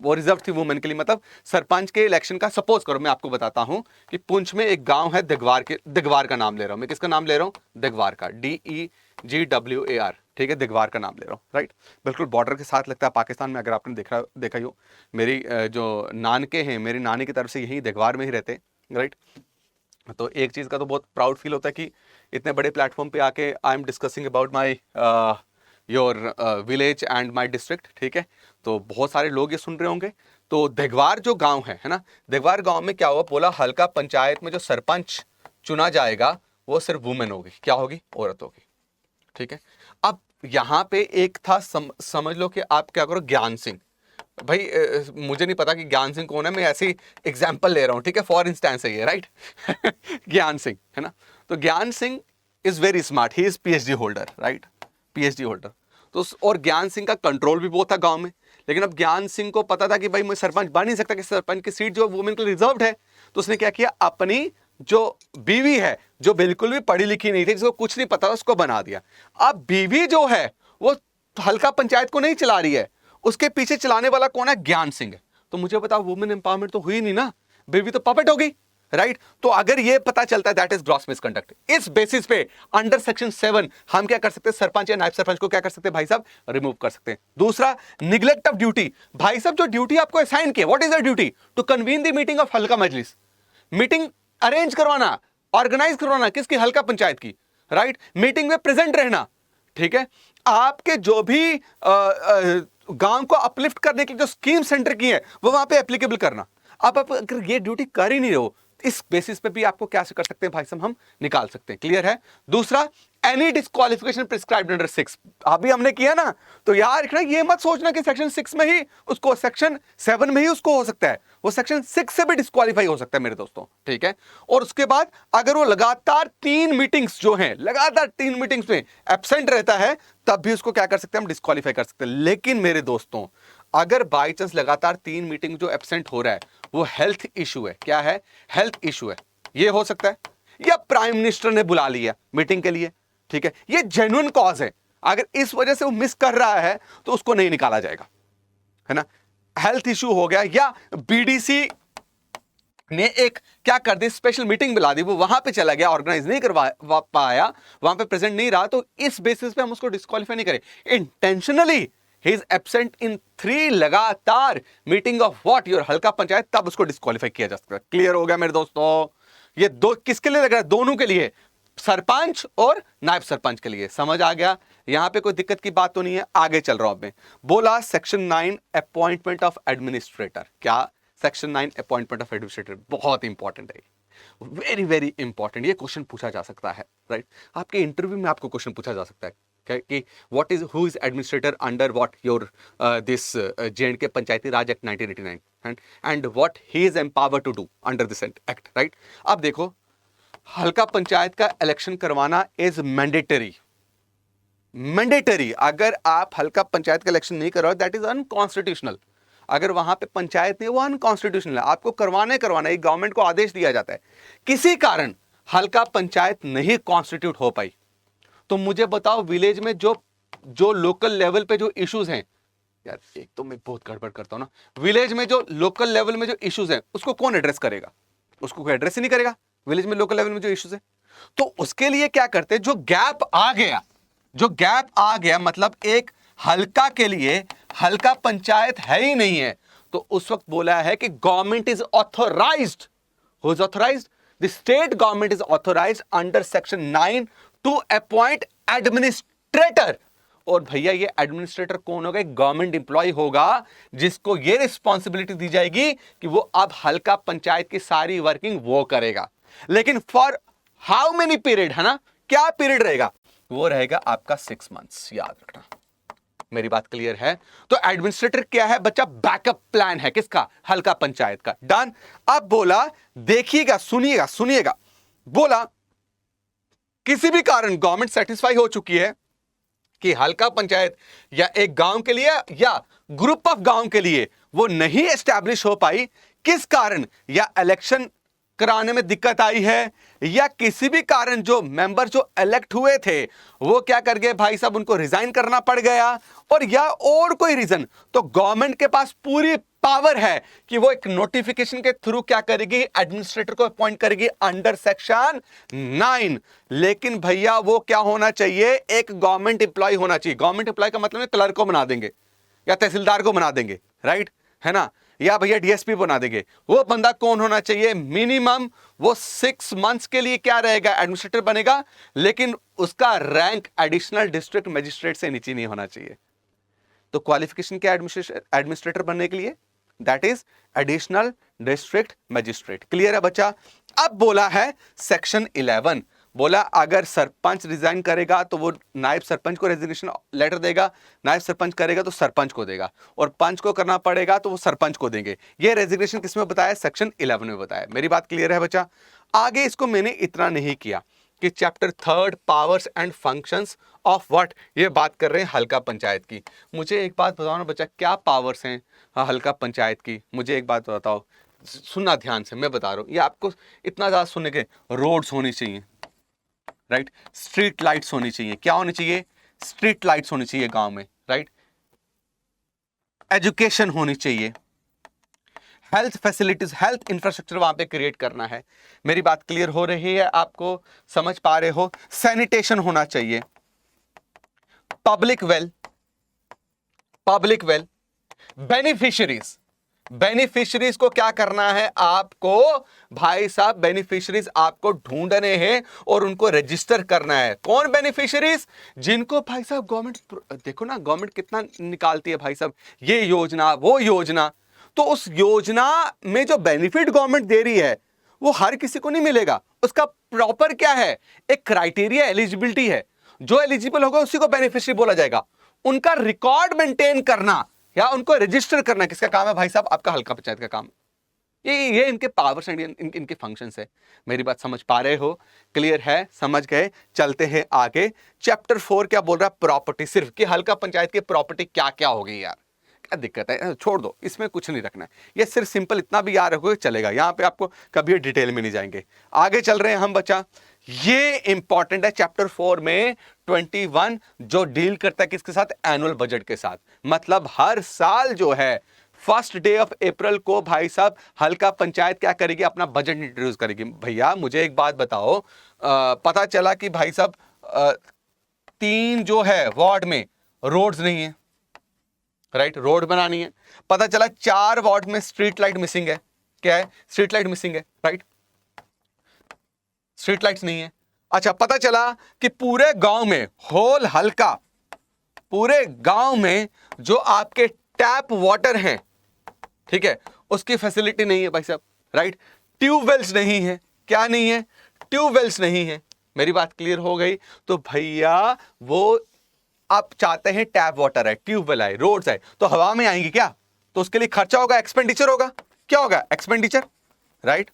वो रिजर्व थी वुमेन के लिए। मतलब सरपंच के इलेक्शन का, सपोज करो मैं आपको बताता हूं कि पुंछ में एक गांव है दिगवार का नाम ले रहा हूं मैं। किसका नाम ले रहा हूं? दिगवार का, DEGWAR। ठीक है, दिगवार का नाम ले रहा हूं, राइट। बिल्कुल बॉर्डर के साथ लगता है पाकिस्तान में, अगर आपने देखा ही हो। मेरी जो नानके हैं, मेरी नानी की तरफ से यही दिगवार में ही रहते हैं, राइट। तो एक चीज़ का तो बहुत प्राउड फील होता है कि इतने बड़े प्लेटफॉर्म पे आके I am discussing about my your village and my district. ठीक है, तो बहुत सारे लोग ये सुन रहे होंगे। तो दिगवार जो गांव है ना, दिगवार गांव में क्या हुआ, बोला हल्का पंचायत में जो सरपंच चुना जाएगा वो सिर्फ वुमेन होगी। क्या होगी? औरत होगी। ठीक है, अब यहाँ पे एक था, समझ लो कि आप क्या करो, ज्ञान सिंह। भाई मुझे नहीं पता कि ज्ञान सिंह कौन है, मैं ऐसी एग्जाम्पल ले रहा हूँ, ठीक है, फॉर इंस्टेंस है ये, राइट। ज्ञान सिंह, है ना। तो ज्ञान Singh is very smart, he is PhD holder, right, PhD holder. तो और ज्ञान सिंह का कंट्रोल भी बहुत था गांव में। लेकिन अब ज्ञान सिंह को पता था कि भाई मैं सरपंच बन नहीं सकता, कि सरपंच की सीट जो वुमेन के लिए रिजर्व्ड है। तो उसने क्या किया, अपनी जो बीवी है, जो बिल्कुल भी पढ़ी लिखी नहीं थी, जिसको कुछ नहीं पता, उसको बना दिया। अब बीवी जो है वो हल्का पंचायत को नहीं चला रही है, उसके पीछे चलाने वाला कौन है? ज्ञान सिंह। तो मुझे बताओ, वुमेन एम्पावरमेंट तो हुई नहीं ना, बेबी तो पपेट हो गई, राइट। तो अगर ये पता चलता है दैट इज ग्रॉस मिसकंडक्ट। इस बेसिस पे अंडर सेक्शन 7 हम क्या कर सकते हैं, सरपंच या नायब सरपंच को क्या कर सकते हैं भाई साहब, रिमूव कर सकते हैं। दूसरा, निग्लेक्ट ऑफ ड्यूटी। भाई साहब जो ड्यूटी आपको असाइन किया, what is the duty? To convene the meeting of halqa majlis. Meeting arrange करवाना, ऑर्गेनाइज करवाना, किसकी? हल्का पंचायत की, राइट। मीटिंग में प्रेजेंट रहना। ठीक है, आपके जो भी गांव को अपलिफ्ट करने की जो स्कीम सेंटर की है वो वहां पे एप्लीकेबल करना। आप अगर ये ड्यूटी कर ही नहीं रहे हो, इस बेसिस पे भी आपको क्या कर सकते हैं भाई साहब, हम निकाल सकते हैं। क्लियर है? दूसरा, एनी डिस्क्वालिफिकेशन प्रिस्क्राइब्ड अंडर 6। अभी हमने किया ना, तो यार ये मत सोचना कि सेक्शन 6 में ही उसको, सेक्शन 7 में ही उसको हो सकता है, वो सेक्शन 6 से भी डिस्क्वालीफाई हो सकता है मेरे दोस्तों। ठीक है, और उसके बाद अगर वो लगातार 3 मीटिंग्स जो हैं, लगातार 3 मीटिंग्स में एब्सेंट रहता है, तब भी उसको क्या कर सकते हैं, हम डिस्क्वालीफाई कर सकते हैं। लेकिन मेरे दोस्तों, अगर बाई चांस लगातार 3 मीटिंग जो एब्सेंट हो रहा है वो हेल्थ इशू है, क्या है? हेल्थ इशू है, ये हो सकता है, या प्राइम मिनिस्टर ने बुला लिया मीटिंग के लिए। ठीक है, ये जेन्युइन कॉज है। अगर इस वजह से वो मिस कर रहा है तो उसको नहीं निकाला जाएगा, है ना। हेल्थ इशू हो गया, या BDC ने एक क्या कर दी, स्पेशल मीटिंग बुला दी, वो वहां पे चला गया, ऑर्गेनाइज नहीं करवा पाया, वहां पे प्रेजेंट नहीं रहा, तो इस बेसिस पे हम उसको डिस्क्वालीफाई नहीं करें। Intentionally he is absent in 3 लगातार मीटिंग ऑफ व्हाट, योर हल्का पंचायत, तब उसको डिस्क्वालीफाई किया जा सकता है। क्लियर हो गया मेरे दोस्तों? ये दो किसके लिए लग रहा है? दोनों के लिए, सरपंच और नायब सरपंच के लिए। समझ आ गया? यहां पे कोई दिक्कत की बात तो नहीं है। आगे चल रहा हूं मैं। बोला सेक्शन 9 अपॉइंटमेंट ऑफ एडमिनिस्ट्रेटर। क्या? सेक्शन 9 अपॉइंटमेंट ऑफ एडमिनिस्ट्रेटर बहुत इंपॉर्टेंट है, वेरी वेरी इंपॉर्टेंट। ये क्वेश्चन पूछा जा सकता है, राइट? आपके इंटरव्यू में आपको क्वेश्चन पूछा जा सकता है कि what is who is administrator under what your this J&K Panchayati Raj act 1989 and what he is empowered to do under this act, right? अब देखो, हल्का पंचायत का इलेक्शन करवाना इज मैंडेटरी। मैंडेटरी। अगर आप हल्का पंचायत का इलेक्शन नहीं करवाओ, दैट इज अनकॉन्स्टिट्यूशनल। अगर वहां पे पंचायत नहीं, वो अनकॉन्स्टिट्यूशनल है। आपको करवाना है, गवर्नमेंट को आदेश दिया जाता है। किसी कारण हल्का पंचायत नहीं कॉन्स्टिट्यूट हो पाई, तो मुझे बताओ विलेज में जो लोकल लेवल पे जो इश्यूज हैं, यार एक तो मैं बहुत गड़बड़ करता हूं ना, विलेज में जो लोकल लेवल में जो इश्यूज हैं उसको कौन एड्रेस करेगा? उसको कोई एड्रेस ही नहीं करेगा विलेज में लोकल लेवल में जो इश्यूज है। तो उसके लिए क्या करते हैं, जो गैप आ गया, मतलब एक हल्का के लिए हल्का पंचायत है ही नहीं है, तो उस वक्त बोला है कि government is authorised, who is authorised? The state government is authorised under section 9 to appoint administrator. और भैया ये एडमिनिस्ट्रेटर कौन होगा? एक गवर्नमेंट इंप्लॉय होगा, जिसको ये रिस्पॉन्सिबिलिटी दी जाएगी कि वो अब हल्का पंचायत की सारी वर्किंग वो करेगा। लेकिन फॉर हाउ मेनी पीरियड, है ना? क्या पीरियड रहेगा? वो रहेगा आपका 6 मंथ्स। याद रखना, मेरी बात क्लियर है? तो एडमिनिस्ट्रेटर क्या है बच्चा? बैकअप प्लान है। किसका? हल्का पंचायत का। डन। अब बोला, देखिएगा, सुनिएगा, बोला किसी भी कारण गवर्नमेंट सेटिस्फाई हो चुकी है कि हल्का पंचायत या एक गांव के लिए या ग्रुप ऑफ गांव के लिए वो नहीं एस्टैब्लिश हो पाई, किस कारण? या इलेक्शन कराने में दिक्कत आई है, या किसी भी कारण जो मेंबर जो इलेक्ट हुए थे वो क्या कर गए भाई साहब, उनको रिजाइन करना पड़ गया, और या और कोई रीजन, तो गवर्नमेंट के पास पूरी पावर है कि वो एक नोटिफिकेशन के थ्रू क्या करेगी? एडमिनिस्ट्रेटर को अपॉइंट करेगी अंडर सेक्शन 9। लेकिन भैया वो क्या होना चाहिए? एक गवर्नमेंट एम्प्लॉय होना चाहिए। गवर्नमेंट एम्प्लॉय का मतलब क्लर्क को बना देंगे या तहसीलदार को बना देंगे, राइट, है ना? या भैया डीएसपी बना देंगे। वो बंदा कौन होना चाहिए? मिनिमम वो 6 मंथ्स के लिए क्या रहेगा? एडमिनिस्ट्रेटर बनेगा, लेकिन उसका रैंक एडिशनल डिस्ट्रिक्ट मजिस्ट्रेट से नीचे नहीं होना चाहिए। तो क्वालिफिकेशन क्या एडमिनिस्ट्रेटर बनने के लिए? That is additional district magistrate. Clear है बच्चा? अब बोला है सेक्शन 11, बोला अगर सरपंच रिजाइन करेगा तो वो नायब सरपंच को रेजिग्नेशन लेटर देगा, नायब सरपंच करेगा तो सरपंच को देगा, और पंच को करना पड़ेगा तो वो सरपंच को देंगे। ये रेजिग्नेशन किसमें बताया? सेक्शन 11 में बताया। मेरी बात क्लियर है बच्चा? आगे इसको मैंने इतना नहीं किया कि chapter 3 powers and functions of what, ये बात कर रहे हैं हल्का पंचायत की। मुझे एक बात बताओ ना बच्चा, क्या पावर्स हैं हल्का पंचायत की? मुझे एक बात बताओ, सुनना ध्यान से, मैं बता रहा हूं, ये आपको इतना ज्यादा सुनने के। रोड्स होनी चाहिए, राइट? स्ट्रीट लाइट्स होनी चाहिए। क्या होनी चाहिए? स्ट्रीट लाइट्स होनी चाहिए गांव में, राइट? एजुकेशन होनी चाहिए, हेल्थ फैसिलिटीज, हेल्थ इंफ्रास्ट्रक्चर वहां पे क्रिएट करना है। मेरी बात क्लियर हो रही है? आपको समझ पा रहे हो? सैनिटेशन होना चाहिए, पब्लिक वेल, बेनिफिशियरीज को क्या करना है आपको भाई साहब? बेनिफिशियरीज आपको ढूंढने हैं और उनको रजिस्टर करना है। कौन बेनिफिशियरीज? जिनको भाई साहब गवर्नमेंट, देखो ना गवर्नमेंट कितना निकालती है भाई साहब, ये योजना वो योजना, तो उस योजना में जो बेनिफिट गवर्नमेंट दे रही है वो हर किसी को नहीं मिलेगा। उसका प्रॉपर क्या है? एक क्राइटेरिया, एलिजिबिलिटी है। जो एलिजिबल होगा उसी को बेनिफिशियरी बोला जाएगा। उनका रिकॉर्ड मेंटेन करना या उनको रजिस्टर करना किसका काम है भाई साहब? आपका हल्का पंचायत का काम। ये इनके पावर्स एंड इनके फंक्शंस है। मेरी बात समझ पा रहे हो? क्लियर है? समझ गए? चलते हैं आगे। चैप्टर 4 क्या बोल रहा है? प्रॉपर्टी। सिर्फ कि हल्का पंचायत की प्रॉपर्टी क्या क्या होगी यार, क्या दिक्कत है? छोड़ दो, इसमें कुछ नहीं रखना है। ये सिर्फ सिंपल इतना भी याद रखोगे चलेगा। यहां पे आपको कभी डिटेल में नहीं जाएंगे। आगे चल रहे हैं हम बच्चा। ये इंपॉर्टेंट है चैप्टर 4 में 21 जो डील करता है किसके साथ? एनुअल बजट के साथ। मतलब हर साल जो है फर्स्ट डे ऑफ अप्रैल को भाई साहब हल्का पंचायत क्या करेगी? अपना बजट इंट्रोड्यूस करेगी। भैया मुझे एक बात बताओ, पता चला कि भाई साहब 3 जो है वार्ड में रोड्स नहीं है, राइट? रोड बनानी है। पता चला 4 वार्ड में स्ट्रीट लाइट मिसिंग है। क्या है? स्ट्रीट लाइट मिसिंग है, राइट? स्ट्रीट लाइट्स नहीं है। अच्छा, पता चला कि पूरे गांव में, होल हल्का पूरे गांव में जो आपके टैप वाटर हैं, ठीक है, उसकी फैसिलिटी नहीं है भाई साहब, राइट। ट्यूबवेल्स नहीं है। क्या नहीं है? ट्यूबवेल्स नहीं है। मेरी बात क्लियर हो गई? तो भैया वो आप चाहते हैं टैप वाटर है, ट्यूबवेल है, रोड्स है, तो हवा में आएंगी क्या? तो उसके लिए खर्चा होगा, एक्सपेंडिचर होगा। क्या होगा? Expenditure, right.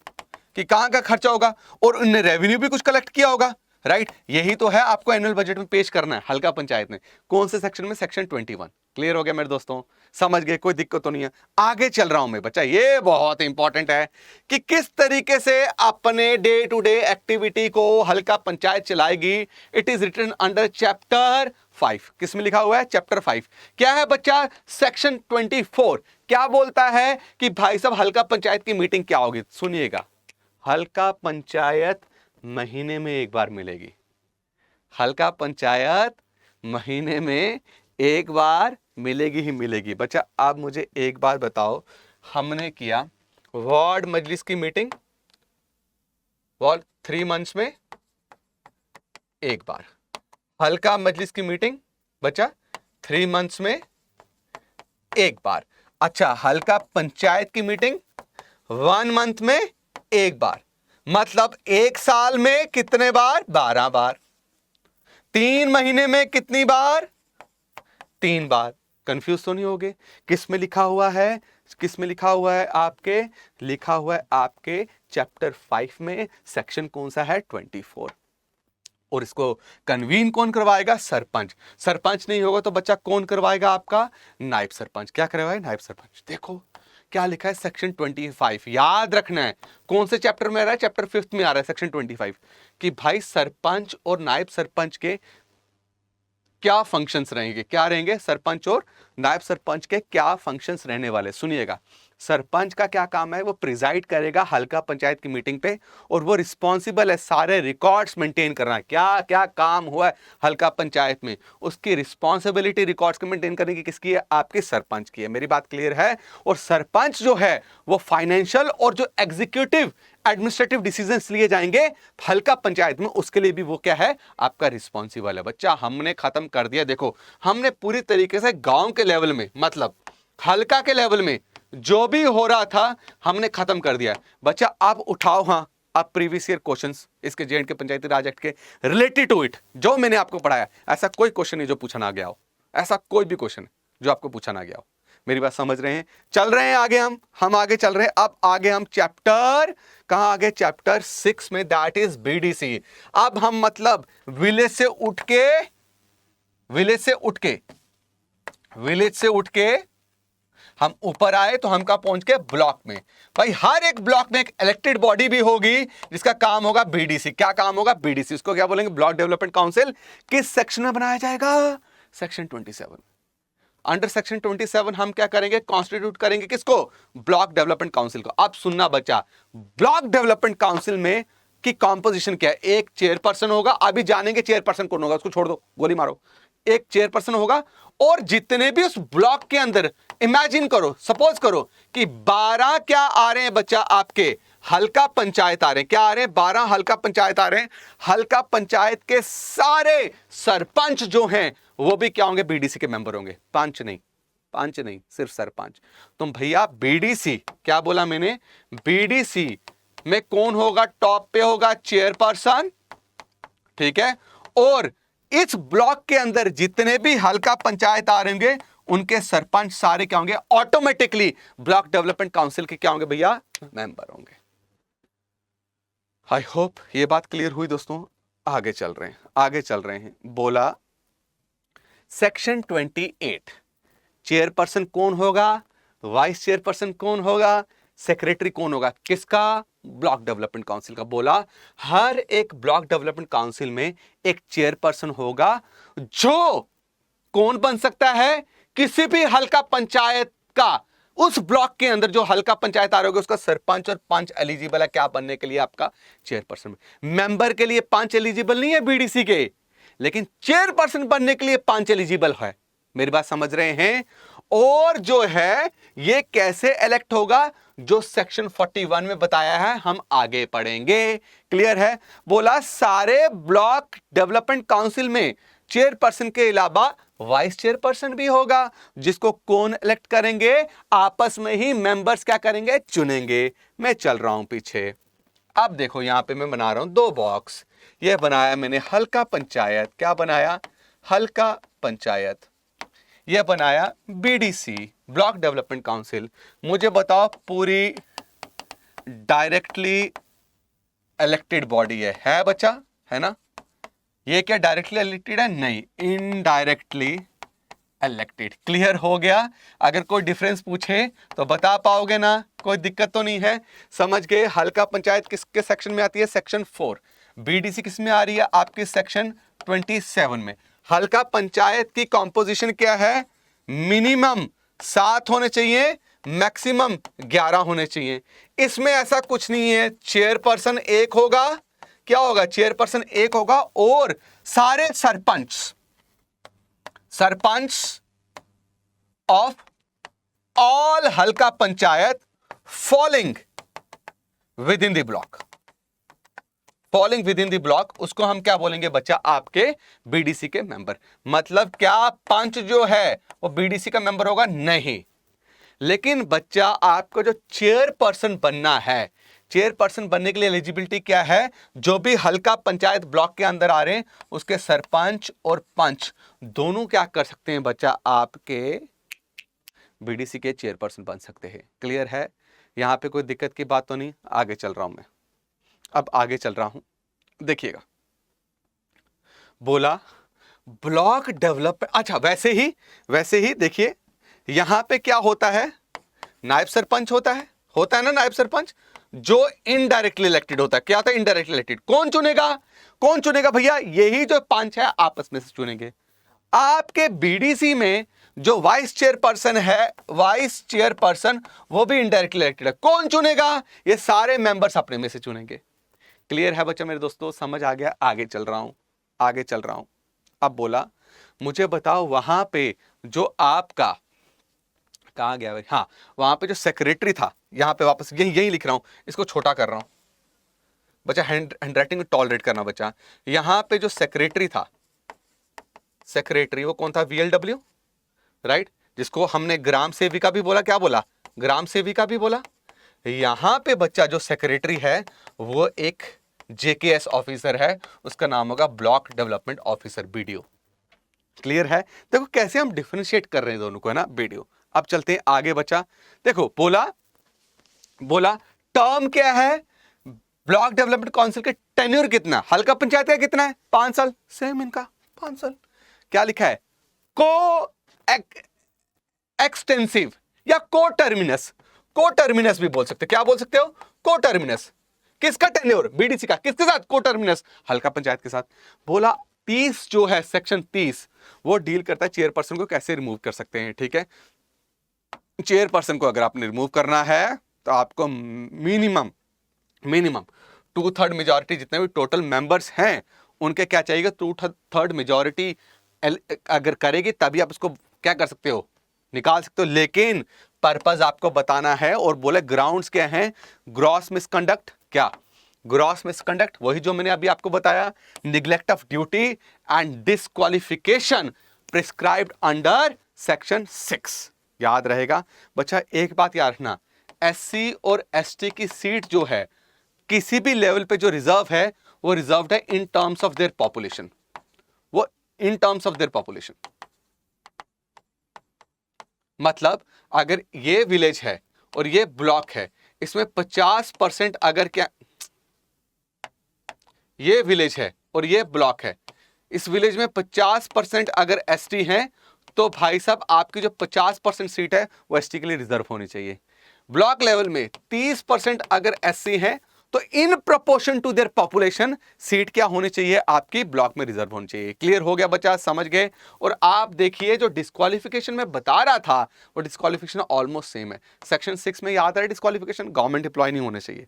कि कहां का खर्चा होगा, और उनने रेवेन्यू भी कुछ कलेक्ट किया होगा, राइट। यही तो है आपको एनुअल बजट में पेश करना है हल्का पंचायत में। कौन से सेक्शन में? सेक्शन 21। क्लियर हो गया मेरे दोस्तों? समझ गए? कोई दिक्कत तो नहीं है? आगे चल रहा हूं मैं बच्चा, ये बहुत इंपॉर्टेंट है कि किस तरीके से अपने डे टू डे एक्टिविटी को हल्का पंचायत चलाएगी। It is written under chapter 5। किस में लिखा हुआ है? चैप्टर 5। क्या है बच्चा? सेक्शन 24 क्या बोलता है कि भाई साहब हल्का पंचायत की मीटिंग क्या होगी? सुनिएगा, हल्का पंचायत महीने में एक बार मिलेगी। हल्का पंचायत महीने में एक बार मिलेगी ही मिलेगी। बच्चा आप मुझे एक बात बताओ, हमने किया वार्ड मजलिस की मीटिंग, वार्ड 3 मंथ्स में एक बार। हल्का मजलिस की मीटिंग बच्चा 3 मंथ्स में एक बार। अच्छा, हल्का पंचायत की मीटिंग 1 मंथ में एक बार। मतलब 1 साल में कितने बार? 12 बार। 3 महीने में कितनी बार? 3 बार। कंफ्यूज तो नहीं होगे? किस में लिखा हुआ है? किस में लिखा हुआ है आपके? लिखा हुआ है आपके चैप्टर 5 में। सेक्शन कौन सा है? 24। और इसको कन्वीन कौन करवाएगा? सरपंच। सरपंच नहीं होगा तो बच्चा कौन करवाएगा? आपका नायब सरपंच। क्या करवाएगा? नायब सरपंच। देखो क्या लिखा है? सेक्शन 25। याद रखना है कौन से चैप्टर में आ रहा है? चैप्टर 5 में आ रहा है सेक्शन 25 कि भाई सरपंच और नायब सरपंच के क्या फंक्शंस रहेंगे। क्या रहेंगे? सरपंच और नायब सरपंच के क्या फंक्शंस रहने वाले। सुनिएगा, सरपंच का क्या काम है? वो प्रिजाइड करेगा हल्का पंचायत की मीटिंग पे, और वो रिस्पॉन्सिबल है सारे रिकॉर्ड्स मेंटेन करना। क्या क्या काम हुआ है हल्का पंचायत में, उसकी रिस्पॉन्सिबिलिटी रिकॉर्ड्स को मेंटेन करने की किसकी है? आपके सरपंच की है। मेरी बात क्लियर है? और सरपंच जो है वो फाइनेंशियल और जो एग्जीक्यूटिव एडमिनिस्ट्रेटिव डिसीजंस लिए जाएंगे हल्का पंचायत में, उसके लिए भी वो क्या है? आपका रिस्पॉन्सिबल है। बच्चा हमने खत्म कर दिया। देखो हमने पूरी तरीके से गांव के लेवल में, मतलब हल्का के लेवल में जो भी हो रहा था हमने खत्म कर दिया। बच्चा आप उठाओ, हाँ आप प्रीवियस ईयर क्वेश्चंस इसके जे एंड के पंचायती राज एक्ट के रिलेटेड टू इट जो मैंने आपको पढ़ाया, ऐसा कोई क्वेश्चन नहीं जो पूछा ना गया हो। ऐसा कोई भी क्वेश्चन जो आपको पूछा ना गया हो। मेरी बात समझ रहे हैं? चल रहे हैं आगे, हम आगे चल रहे हैं। अब आगे हम चैप्टर कहां आगे? चैप्टर 6 में, दैट इज बीडीसी। अब हम मतलब विलेज से उठ के हम ऊपर आए तो हम कहां पहुंच के? ब्लॉक में। भाई हर एक ब्लॉक में एक इलेक्टेड बॉडी भी होगी जिसका काम होगा बीडीसी। क्या काम होगा? बीडीसी। उसको क्या बोलेंगे? Block development council. किस सेक्शन में बनाया जाएगा? सेक्शन 27। अंडर सेक्शन 27 हम क्या करेंगे? कॉन्स्टिट्यूट करेंगे किसको? ब्लॉक डेवलपमेंट काउंसिल को। अब सुनना बच्चा, ब्लॉक डेवलपमेंट काउंसिल में की कॉम्पोजिशन क्या है? एक चेयरपर्सन होगा। अभी जानेंगे चेयरपर्सन कौन होगा, उसको छोड़ दो, गोली मारो। एक चेयरपर्सन होगा और जितने भी उस ब्लॉक के अंदर, इमेजिन करो, सपोज करो कि 12 क्या आ रहे हैं बच्चा? आपके हल्का पंचायत आ रहे हैं। क्या आ रहे हैं? 12 हल्का पंचायत आ रहे हैं। हल्का पंचायत के सारे सरपंच जो हैं वो भी क्या होंगे? बीडीसी के मेंबर होंगे। पांच नहीं, सिर्फ सरपंच। तुम भैया बीडीसी, क्या बोला मैंने? बीडीसी में कौन होगा? टॉप पे होगा चेयरपर्सन, ठीक है। और इस ब्लॉक के अंदर जितने भी हल्का पंचायत आ रहे होंगे उनके सरपंच सारे क्या होंगे? ऑटोमेटिकली ब्लॉक डेवलपमेंट काउंसिल के क्या होंगे भैया? मेंबर होंगे। आई होप ये बात क्लियर हुई दोस्तों। आगे चल रहे हैं। बोला सेक्शन 28, चेयरपर्सन कौन होगा? वाइस चेयरपर्सन कौन होगा? सेक्रेटरी कौन होगा? किसका? ब्लॉक डेवलपमेंट काउंसिल का। बोला हर एक ब्लॉक डेवलपमेंट काउंसिल में एक चेयरपर्सन होगा जो कौन बन सकता है? किसी भी हल्का पंचायत का, उस ब्लॉक के अंदर जो हल्का पंचायत आ रहा होगा उसका सरपंच और पंच एलिजिबल है क्या बनने के लिए? आपका चेयरपर्सन। मेंबर के लिए 5 एलिजिबल नहीं है बीडीसी के, लेकिन चेयरपर्सन बनने के लिए 5 एलिजिबल है। मेरी बात समझ रहे हैं? और जो है ये कैसे इलेक्ट होगा, जो सेक्शन 41 में बताया है, हम आगे पढ़ेंगे। क्लियर है? बोला सारे ब्लॉक डेवलपमेंट काउंसिल में चेयरपर्सन के अलावा वाइस चेयरपर्सन भी होगा, जिसको कौन इलेक्ट करेंगे? आपस में ही मेंबर्स क्या करेंगे? चुनेंगे। मैं चल रहा हूं पीछे। अब देखो यहां पे मैं बना रहा हूं 2 बॉक्स। ये बनाया मैंने हल्का पंचायत। क्या बनाया? हल्का पंचायत। यह बनाया बीडीसी, ब्लॉक डेवलपमेंट काउंसिल। मुझे बताओ पूरी डायरेक्टली इलेक्टेड बॉडी है बच्चा? है ना? ये क्या डायरेक्टली इलेक्टेड है? नहीं, इनडायरेक्टली इलेक्टेड। क्लियर हो गया? अगर कोई डिफरेंस पूछे तो बता पाओगे ना? कोई दिक्कत तो नहीं है? समझ गए? हल्का पंचायत किसके सेक्शन में आती है? सेक्शन 4। बीडीसी किस में आ रही है? आपके सेक्शन 27 में। हल्का पंचायत की कॉम्पोजिशन क्या है? मिनिमम 7 होने चाहिए, मैक्सिमम 11 होने चाहिए। इसमें ऐसा कुछ नहीं है। चेयरपर्सन एक होगा। क्या होगा? चेयरपर्सन एक होगा और सारे सरपंच ऑफ ऑल हल्का panchayat falling with in the block. Falling with in the block, उसको हम क्या बोलेंगे बच्चा? आपके बीडीसी के मेंबर। मतलब क्या पंच जो है वो बीडीसी का मेंबर होगा? नहीं। लेकिन बच्चा आपको जो चेयरपर्सन बनना है, चेयरपर्सन बनने के लिए एलिजिबिलिटी क्या है? जो भी हल्का पंचायत ब्लॉक के अंदर आ रहे हैं उसके सरपंच और पंच दोनों क्या कर सकते हैं बच्चा? आपके बीडीसी के चेयरपर्सन बन सकते हैं। क्लियर है? यहां पे कोई दिक्कत की बात तो नहीं? आगे चल रहा हूं मैं। अब आगे चल रहा हूं, देखिएगा। बोला ब्लॉक डेवलपमेंट। अच्छा, वैसे ही देखिए यहां पे क्या होता है? नायब सरपंच होता है ना? नायब सरपंच जो इनडायरेक्टली इलेक्टेड होता है। क्या होता है? Indirectly elected. कौन चुनेगा भैया? यही जो 5 है आपस में से चुनेंगे। आपके बीडीसी में जो वाइस चेयरपर्सन है, वाइस चेयरपर्सन वो भी इनडायरेक्टली इलेक्टेड है। कौन चुनेगा? ये सारे मेंबर्स अपने में से चुनेंगे। क्लियर है बच्चा मेरे दोस्तों? समझ आ गया? आगे चल रहा हूं। अब बोला मुझे बताओ वहां पे जो आपका, कहां गया भाई? हाँ, वहां पे जो सेक्रेटरी था, यहां पे वापस यही लिख रहा हूं, इसको छोटा कर रहा हूं बच्चा। हैंडराइटिंग में टॉलरेट करना बच्चा। यहां पे जो सेक्रेटरी था, सेक्रेटरी वो कौन था? VLW, right? जिसको हमने ग्राम सेविका भी बोला। क्या बोला? ग्राम सेविका भी बोला। यहां पे बच्चा जो सेक्रेटरी है वो एक जेकेएस ऑफिसर है, उसका नाम होगा block development officer, BDO. Clear है? देखो कैसे हम डिफरेंशिएट कर रहे हैं दोनों को, है ना? बीडीओ। अब चलते हैं आगे बच्चा। देखो बोला टर्म क्या है? ब्लॉक डेवलपमेंट काउंसिल के टेन्योर कितना? हल्का पंचायत का कितना है? 5 साल। सेम इनका 5 साल। क्या लिखा है? को एक्सटेंसिव या को टर्मिनस भी बोल सकते। क्या बोल सकते हो? को टर्मिनस। किसका टेन्योर? बीडीसी का। किसके साथ? को टर्मिनस, हल्का पंचायत के साथ। बोला 30 जो है, सेक्शन 30 वो डील करता है चेयरपर्सन को कैसे रिमूव कर सकते हैं। ठीक है? चेयरपर्सन को अगर आपने रिमूव करना है तो आपको मिनिमम 2/3 मेजॉरिटी, जितने भी टोटल मेंबर्स हैं उनके क्या चाहिए? 2/3 मेजॉरिटी अगर करेगी तभी आप उसको क्या कर सकते हो? निकाल सकते हो। लेकिन पर्पस आपको बताना है। और बोले ग्राउंड्स क्या हैं? Gross misconduct. क्या? ग्रॉस मिसकंडक्ट वही जो मैंने अभी आपको बताया, neglect of duty and disqualification prescribed under section 6। याद रहेगा बच्चा? एक बात याद रखना, एससी और एसटी की सीट जो है किसी भी लेवल पे जो रिजर्व है वो रिजर्व्ड है in terms of their population. वो in terms of their population मतलब अगर ये विलेज है और ये ब्लॉक है, इसमें 50% अगर क्या, ये विलेज है और ये ब्लॉक है, इस विलेज में 50% अगर एसटी हैं तो भाई साहब आपकी जो 50% सीट है वो एसटी के लिए रिजर्व होनी चाहिए। ब्लॉक लेवल में 30% अगर एससी हैं तो in proportion to their population seat क्या होनी चाहिए? आपकी ब्लॉक में रिजर्व होनी चाहिए। क्लियर हो गया बच्चा? समझ गए? और आप देखिए जो डिस्क्वालिफिकेशन में बता रहा था वो डिस्क्वालिफिकेशन ऑलमोस्ट सेम है। सेक्शन 6 में याद है डिस्क्वालिफिकेशन गवर्नमेंट एम्प्लॉय नहीं होने चाहिए।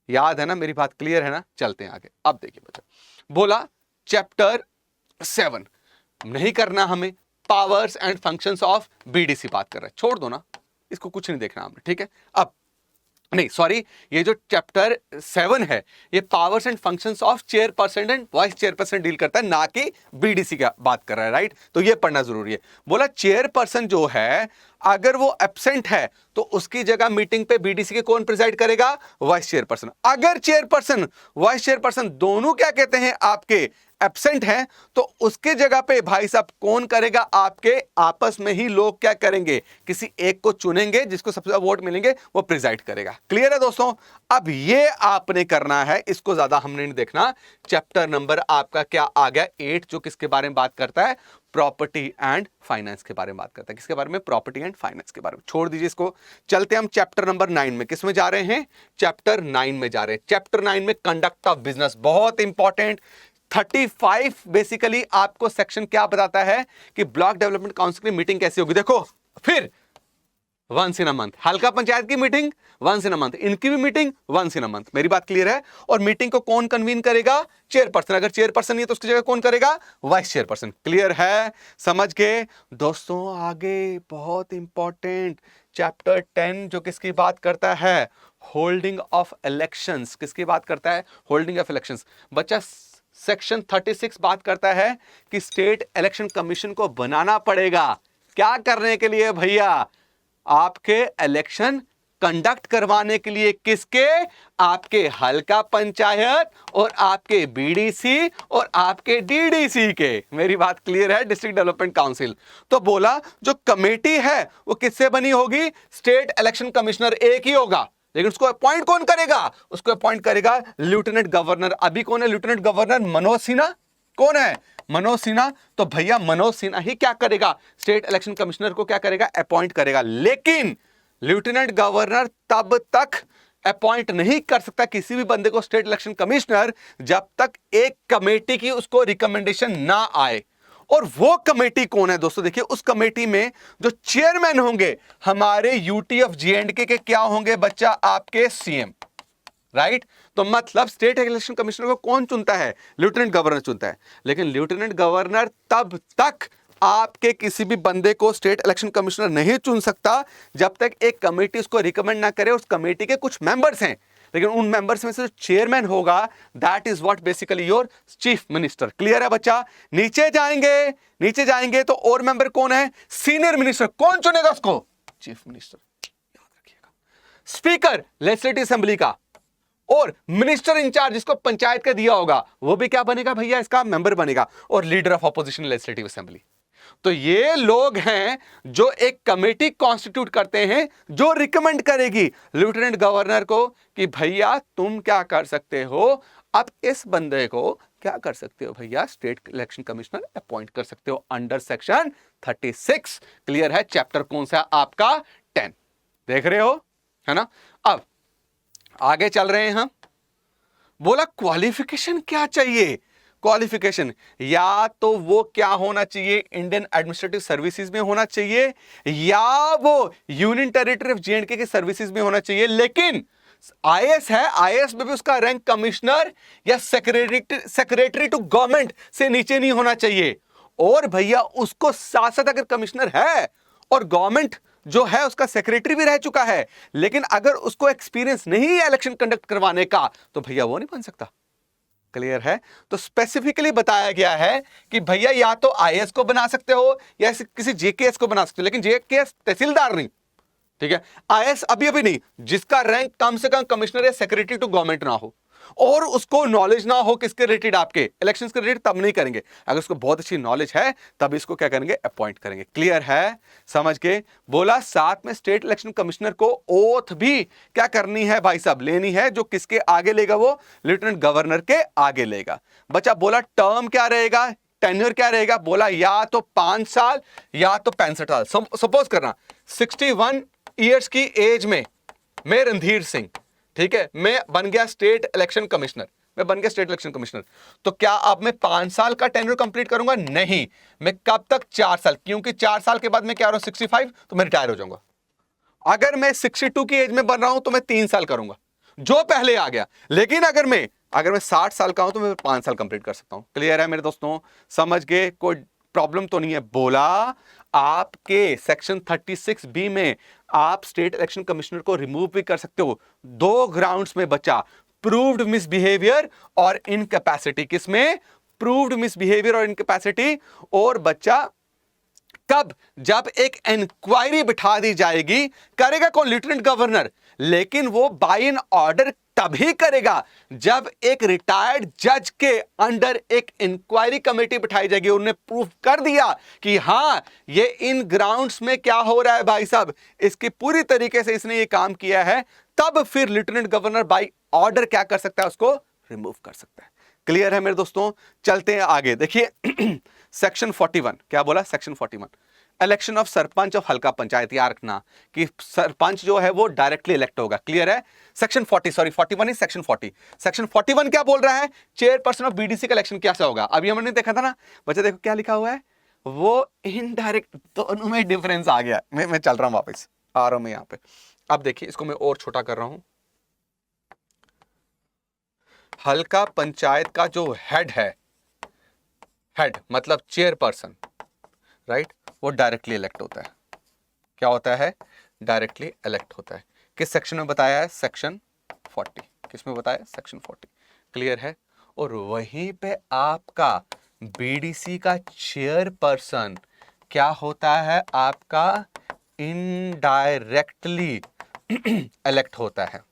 याद है ना? मेरी बात क्लियर है ना? चलते हैं आगे। अब देखिए बच्चा, बोला चैप्टर 7 नहीं करना हमें, powers and functions of BDC बात कर रहा है। छोड़ दो ना, इसको कुछ नहीं देखना आपने, ठीक है। अब नहीं सॉरी, ये जो चैप्टर 7 है ये powers and functions of chairperson and vice chairperson deal करता है, ना कि बीडीसी का बात कर रहा है, राइट। तो ये पढ़ना जरूरी है। बोला चेयरपर्सन जो है अगर वो एब्सेंट है तो उसकी जगह मीटिंग पे बीडीसी के कौन प्रिजाइड करेगा, वाइस चेयरपर्सन। अगर चेयरपर्सन वाइस चेयरपर्सन दोनों क्या कहते हैं आपके एब्सेंट है तो उसके जगह पे भाई साहब कौन करेगा, आपके आपस में ही लोग क्या करेंगे, किसी एक को चुनेंगे जिसको सबसे ज्यादा वोट मिलेंगे वो प्रिजाइड करेगा। क्लियर है दोस्तों। अब ये आपने करना है, इसको ज्यादा हमने नहीं देखना। चैप्टर नंबर आपका क्या आ गया 8, जो किसके बारे में बात करता है, प्रॉपर्टी एंड फाइनेंस के बारे में बात करता है। किसके बारे में, प्रॉपर्टी एंड फाइनेंस के बारे में। छोड़ दीजिए इसको, चलते हम चैप्टर नंबर 9 में। किस में जा रहे हैं, चैप्टर 9 में जा रहे हैं। चैप्टर 9 में कंडक्ट ऑफ बिजनेस, बहुत इंपॉर्टेंट। 35 बेसिकली आपको सेक्शन क्या बताता है कि ब्लॉक डेवलपमेंट काउंसिल की मीटिंग कैसी होगी। देखो फिर वंस इन अ मंथ, हल्का पंचायत की meeting once in a month, इनकी भी meeting once in a month. मेरी बात क्लियर है। और मीटिंग को कौन कन्वीन करेगा, चेयरपर्सन। अगर चेयरपर्सन नहीं है तो उसकी जगह कौन करेगा, वाइस चेयरपर्सन। क्लियर है, समझ गए दोस्तों। आगे बहुत इंपॉर्टेंट चैप्टर 10 जो किसकी बात करता है, होल्डिंग ऑफ इलेक्शंस। किसकी बात करता है, होल्डिंग ऑफ इलेक्शंस। बच्चा सेक्शन 36 बात करता है कि स्टेट इलेक्शन कमीशन को बनाना पड़ेगा। क्या करने के लिए भैया, आपके इलेक्शन कंडक्ट करवाने के लिए। किसके, आपके हल्का पंचायत और आपके बीडीसी और आपके डीडीसी के। मेरी बात क्लियर है, डिस्ट्रिक्ट डेवलपमेंट काउंसिल। तो बोला जो कमेटी है वो किससे बनी होगी, स्टेट इलेक्शन कमिश्नर एक ही होगा, लेकिन उसको अपॉइंट कौन करेगा, उसको अपॉइंट करेगा लेफ्टिनेंट गवर्नर। अभी कौन है लेफ्टिनेंट गवर्नर, मनोज सिन्हा। कौन है, मनोज सिन्हा। तो भैया मनोज सिन्हा ही क्या करेगा, स्टेट इलेक्शन कमिश्नर को क्या करेगा, अपॉइंट करेगा। लेकिन लेफ्टिनेंट गवर्नर तब तक अपॉइंट नहीं कर सकता किसी भी बंदे को स्टेट इलेक्शन कमिश्नर जब तक एक कमेटी की उसको रिकमेंडेशन ना आए। और वो कमेटी कौन है दोस्तों, देखिए उस कमेटी में जो चेयरमैन होंगे हमारे यूटी ऑफ J&K के क्या होंगे बच्चा, आपके सीएम, राइट। तो मतलब स्टेट इलेक्शन कमिश्नर को कौन चुनता है, लेफ्टिनेंट गवर्नर चुनता है। लेकिन लेफ्टिनेंट गवर्नर तब तक आपके किसी भी बंदे को स्टेट इलेक्शन कमिश्नर नहीं चुन सकता जब तक एक कमेटी उसको रिकमेंड ना करे। उस कमेटी के कुछ मेंबर्स हैं, लेकिन उन मेंबर्स में से जो चेयरमैन होगा that is what basically your chief minister. Clear है बच्चा। नीचे जाएंगे तो और मेंबर कौन है, सीनियर मिनिस्टर। कौन चुनेगा उसको, चीफ मिनिस्टर, याद रखिएगा। स्पीकर लेजिस्लेटिव असेंबली का और मिनिस्टर इंचार्ज जिसको पंचायत का दिया होगा वो भी क्या बनेगा भैया, इसका मेंबर बनेगा। और leader of opposition legislative assembly. तो ये लोग हैं जो एक कमेटी कॉन्स्टिट्यूट करते हैं जो रिकमेंड करेगी लेफ्टिनेंट गवर्नर को कि भैया तुम क्या कर सकते हो, अब इस बंदे को क्या कर सकते हो भैया, स्टेट इलेक्शन कमिश्नर अपॉइंट कर सकते हो अंडर सेक्शन 36। क्लियर है। चैप्टर कौन सा आपका, 10। देख रहे हो, है ना। अब आगे चल रहे हैं हम। बोला क्वालिफिकेशन क्या चाहिए, क्वालिफिकेशन या तो वो क्या होना चाहिए, इंडियन एडमिनिस्ट्रेटिव सर्विसेज में होना चाहिए या वो यूनियन टेरिटरी ऑफ J&K के सर्विसेज में होना चाहिए। लेकिन आईएएस है, आईएएस में भी उसका रैंक कमिश्नर या सेक्रेटरी टू गवर्नमेंट से नीचे नहीं होना चाहिए। और भैया उसको साथ साथ अगर कमिश्नर है और गवर्नमेंट जो है उसका सेक्रेटरी भी रह चुका है, लेकिन अगर उसको एक्सपीरियंस नहीं है इलेक्शन कंडक्ट करवाने का तो भैया वो नहीं बन सकता। क्लियर है। तो स्पेसिफिकली बताया गया है कि भैया या तो आईएएस को बना सकते हो या किसी जेकेएस को बना सकते हो, लेकिन जेकेएस तहसीलदार नहीं, ठीक है। आईएएस अभी नहीं, जिसका रैंक कम से कम कमिश्नर या सेक्रेटरी टू गवर्नमेंट ना हो और उसको नॉलेज ना हो किसके रिलेटेड, आपके इलेक्शंस के रिलेटेड, तब नहीं करेंगे। अगर उसको बहुत अच्छी नॉलेज है तब इसको क्या करेंगे, अपॉइंट करेंगे। क्लियर है, समझ के। बोला साथ में स्टेट इलेक्शन कमिश्नर को ओथ भी क्या करनी है भाई साहब, लेनी है। जो किसके आगे लेगा, वो लेफ्टिनेंट गवर्नर के आगे लेगा। बच्चा बोला टर्म क्या रहेगा, टेन्योर क्या रहेगा, बोला या तो 5 साल या तो 65 साल। सपोज करना 61 ईयर्स की एज में मैं रणधीर सिंह, ठीक है, मैं बन गया स्टेट इलेक्शन कमिश्नर, तो क्या अब मैं 5 साल का टेन्योर कंप्लीट करूंगा, नहीं, मैं कब तक, 4 साल, क्योंकि 4 साल के बाद मैं क्या हो रहा हूं 65, तो मैं रिटायर हो जाऊंगा। अगर मैं 62 की एज में बन रहा हूं तो मैं 3 साल करूंगा जो पहले आ गया। लेकिन अगर मैं 60 साल का हूं तो मैं 5 साल कंप्लीट कर सकता हूं। क्लियर है मेरे दोस्तों, समझ गए, कोई प्रॉब्लम तो नहीं है। बोला आपके सेक्शन 36B में आप स्टेट इलेक्शन कमिश्नर को रिमूव भी कर सकते हो, 2 ग्राउंड्स में बचा, प्रूव्ड मिसबिहेवियर और इनकैपेसिटी। किसमें? प्रूव्ड मिसबिहेवियर और इनकैपेसिटी। और बच्चा कब? जब एक इंक्वायरी बिठा दी जाएगी। करेगा कौन? Lieutenant governor. लेकिन वो बाय एन ऑर्डर तभी करेगा जब एक रिटायर्ड जज के अंडर एक इंक्वायरी कमेटी बिठाई जाएगी, उन्होंने प्रूफ कर दिया कि हां ये इन ग्राउंड्स में क्या हो रहा है भाई साहब, इसकी पूरी तरीके से इसने ये काम किया है, तब फिर लेफ्टिनेंट गवर्नर बाय ऑर्डर क्या कर सकता है? उसको रिमूव कर सकता है। क्लियर है मेरे दोस्तों? चलते हैं आगे। देखिए सेक्शन 41 क्या बोला? Section 41 election of sarpanch of halqa panchayat. याद रखना कि सरपंच जो है वो डायरेक्टली इलेक्ट होगा। क्लियर है? सेक्शन 40 सॉरी 41 ही सेक्शन 40। सेक्शन 41 क्या बोल रहा है? चेयरपर्सन ऑफ बीडीसी का इलेक्शन कैसे होगा? अभी हमने देखा था ना बच्चा, देखो क्या लिखा हुआ है, वो इनडायरेक्ट। दोनों में डिफरेंस आ गया। मैं चल रहा हूं वापस, आ रहा हूं मैं यहां पे। अब देखिए इसको मैं और छोटा कर रहा हूं। हल्का पंचायत का जो हेड है, हेड मतलब चेयरपर्सन, राइट, वो डायरेक्टली इलेक्ट होता है। क्या होता है? डायरेक्टली इलेक्ट होता है। किस सेक्शन में बताया है? सेक्शन 40। किस में बताया? सेक्शन 40। क्लियर है? और वहीं पे आपका बीडीसी का चेयरपर्सन क्या होता है? आपका इनडायरेक्टली इलेक्ट होता है।